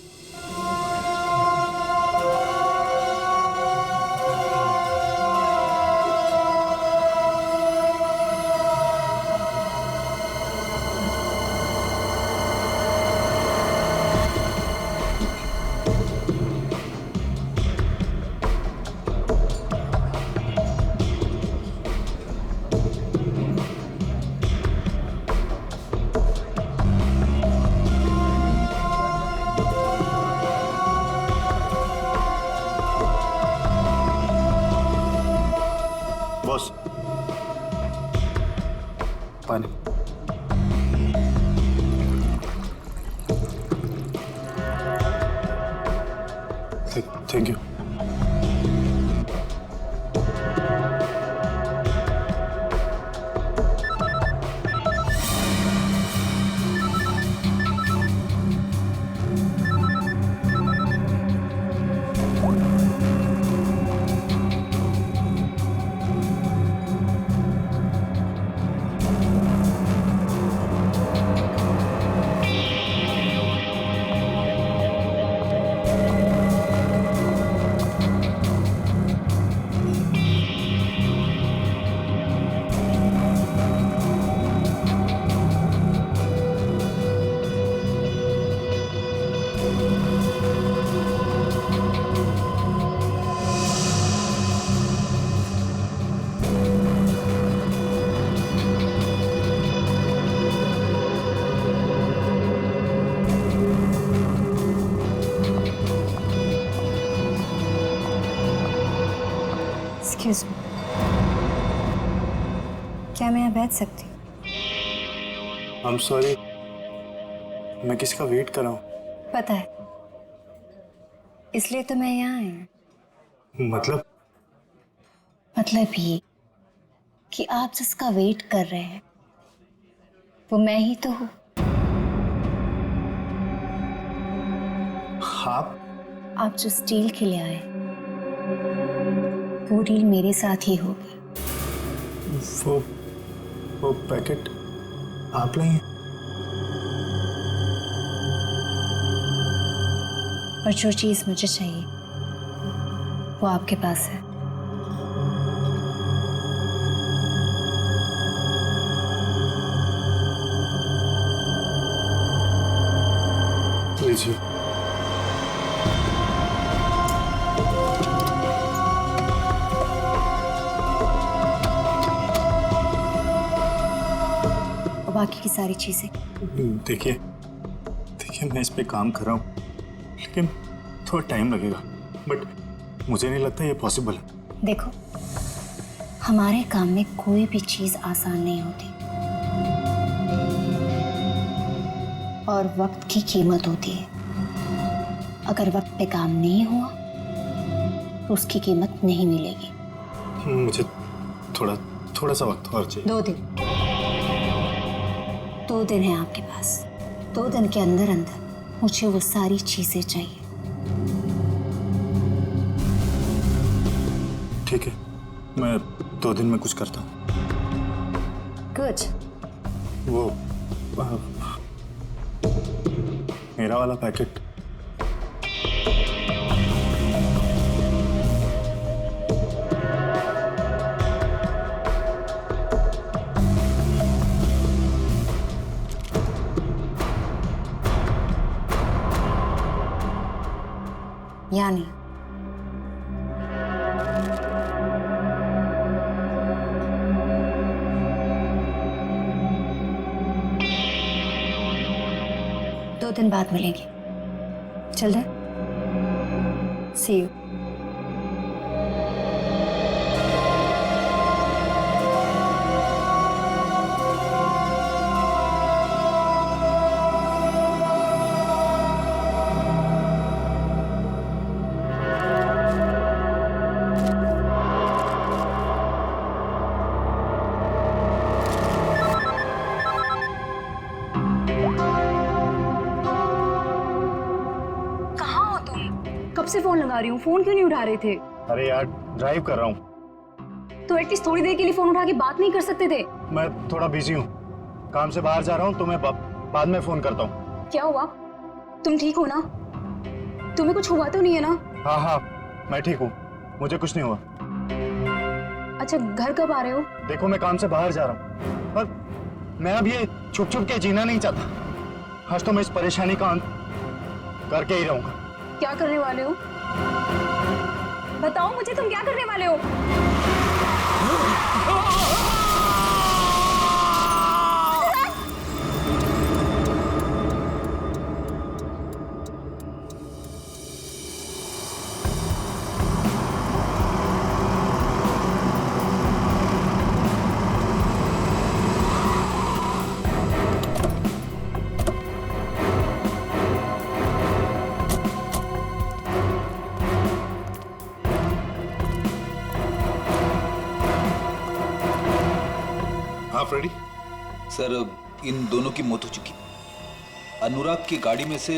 बॉस, पानी। Thank you. एक्सक्यूज मी, क्या मैं यहाँ बैठ सकती हूँ? I'm sorry, मैं किसका वेट कर रहा हूँ? पता है, इसलिए तो मैं यहाँ आई हूँ। मतलब ये कि आप जिसका वेट कर रहे हैं वो मैं ही तो हूँ। आप जो स्टील के लिए आए वो डील मेरे साथ ही होगी। वो पैकेट आप लाई हैं? और जो चीज मुझे चाहिए वो आपके पास है। लीजिए। और बाकी की सारी चीजें देखिए मैं इस पे काम कर रहा हूँ, लेकिन थोड़ा टाइम लगेगा, बट मुझे नहीं लगता ये पॉसिबल है। देखो, हमारे काम में कोई भी चीज आसान नहीं होती और वक्त की कीमत होती है। अगर वक्त पे काम नहीं हुआ तो उसकी कीमत नहीं मिलेगी। मुझे थोड़ा सा वक्त और चाहिए। 2 दिन है आपके पास। 2 दिन के अंदर मुझे वो सारी चीजें चाहिए। ठीक है, मैं 2 दिन में कुछ करता हूँ। कुछ वो मेरा वाला पैकेट यानी दो दिन बाद मिलेंगे। चल दे। See you. कब से फोन लगा रही हूँ, फोन क्यों नहीं उठा रहे थे? अरे यार, ड्राइव कर रहा हूँ। तो एटलीस्ट थोड़ी देर के लिए फोन उठा के बात नहीं कर सकते थे? मैं थोड़ा बिजी हूँ, काम से बाहर जा रहा हूँ, तो मैं बाद में फोन करता हूँ। क्या हुआ? तुम ठीक हो ना? तुम्हें कुछ हुआ तो नहीं है ना? हाँ, मैं ठीक हूँ, मुझे कुछ नहीं हुआ। अच्छा, घर कब आ रहे हो? देखो, मैं काम से बाहर जा रहा हूँ, पर मैं अब ये छुप के जीना नहीं चाहता। आज तो मैं इस परेशानी का अंत करके ही रहूंगा। क्या करने वाले हो? बताओ मुझे, तुम क्या करने वाले हो? फ्रेडी? सर, इन दोनों की मौत हो चुकी। अनुराग की गाड़ी में से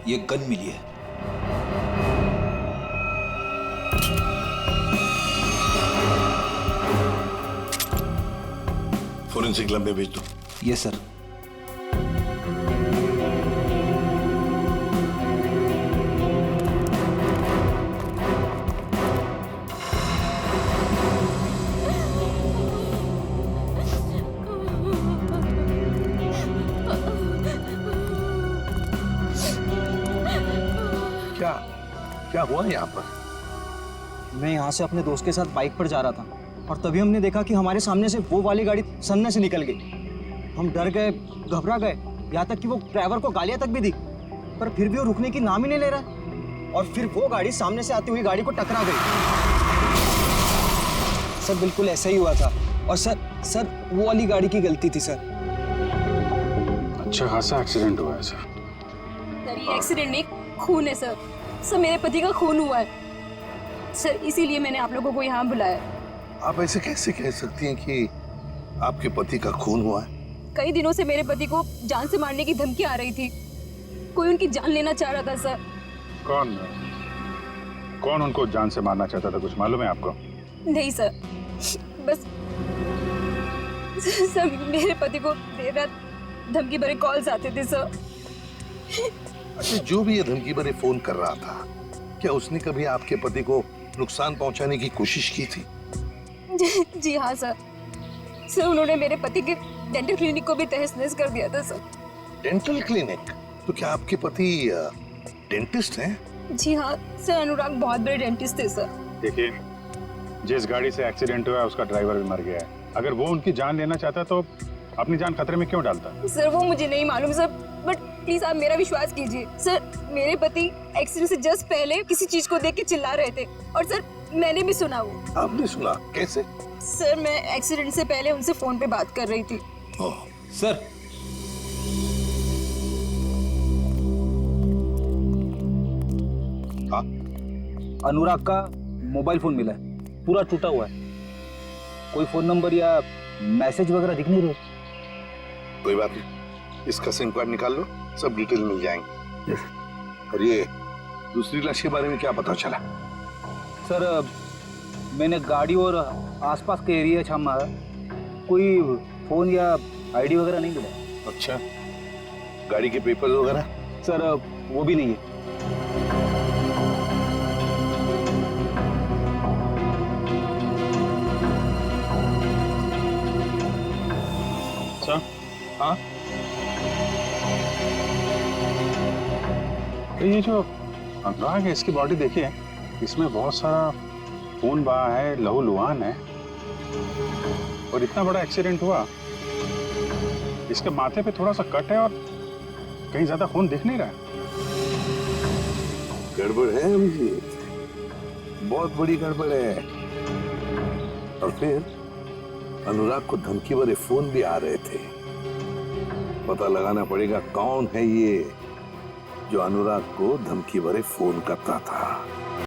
ये गन मिली है। फोरेंसिक लैब में भेज दो। Yes sir. क्या हुआ यहाँ पर? मैं यहाँ से अपने दोस्त के साथ बाइक पर जा रहा था और तभी हमने देखा कि हमारे सामने से वो वाली गाड़ी सन्ने से निकल गई। हम डर गए, घबरा गए, यहाँ तक कि वो ड्राइवर को गालियाँ तक भी दी, पर फिर भी वो रुकने की नाम ही नहीं ले रहा। और फिर वो गाड़ी सामने से आती हुई गाड़ी को टकरा गई। सर, बिल्कुल ऐसा ही हुआ था। और सर वो वाली गाड़ी की गलती थी सर। अच्छा खासा एक्सीडेंट हुआ है सर। सर ये एक्सीडेंट नहीं, खून है सर। सर मेरे पति का खून हुआ है सर, इसीलिए मैंने आप लोगों को यहाँ बुलाया। आप ऐसे कैसे कह सकती हैं कि आपके पति का खून हुआ है? कई दिनों से मेरे पति को जान से मारने की धमकी आ रही थी। कोई उनकी जान लेना चाह रहा था सर। कौन उनको जान से मारना चाहता था, कुछ मालूम है आपको? नहीं सर, बस सर मेरे पति को देर रात धमकी भरे कॉल्स आते थे सर। अच्छा, जो भी ये धमकी भरे फोन कर रहा था, क्या उसने कभी आपके पति को नुकसान पहुंचाने की कोशिश की थी? जी हाँ सर। सर उन्होंने मेरे पति के डेंटल क्लिनिक को भी तहस नहस कर दिया था सर। Dental clinic? तो क्या आपके पति डेंटिस्ट हैं? जी हाँ सर, अनुराग बहुत बड़े डेंटिस्ट थे सर। देखिए, जिस गाड़ी से एक्सीडेंट हुआ है उसका ड्राइवर भी मर गया है। अगर वो उनकी जान लेना चाहता तो अपनी जान खतरे में क्यों डालता? सर वो मुझे नहीं मालूम सर, बट प्लीज आप मेरा विश्वास कीजिए सर। मेरे पति एक्सीडेंट से जस्ट पहले किसी चीज को देख के चिल्ला रहे थे और सर मैंने भी सुना वो। आपने सुना? कैसे? सर मैं एक्सीडेंट से पहले उनसे फोन पे बात कर रही थी। सर अनुराग का मोबाइल फोन मिला है, पूरा टूटा हुआ है। कोई फोन नंबर या मैसेज वगैरह दिख नहीं रहे। कोई बात नहीं, इसका सिम कार्ड निकाल लो, सब डिटेल मिल जाएंगे। और ये दूसरी लाश के बारे में क्या पता चला? सर मैंने गाड़ी और आसपास के एरिया छामा, कोई फोन या आईडी वगैरह नहीं मिला। अच्छा, गाड़ी के पेपर्स वगैरह? सर वो भी नहीं है। सर? हाँ? तो ये जो अनुराग है, इसकी बॉडी देखिए, इसमें बहुत सारा खून बहा है, लहू लुहान है, और इतना बड़ा एक्सीडेंट हुआ, इसके माथे पे थोड़ा सा कट है और कहीं ज्यादा खून दिख नहीं रहा है। गड़बड़ है अभिजीत, बहुत बड़ी गड़बड़ है। और फिर अनुराग को धमकी भरे फोन भी आ रहे थे। पता लगाना पड़ेगा कौन है ये जो अनुराग को धमकी भरे फोन करता था।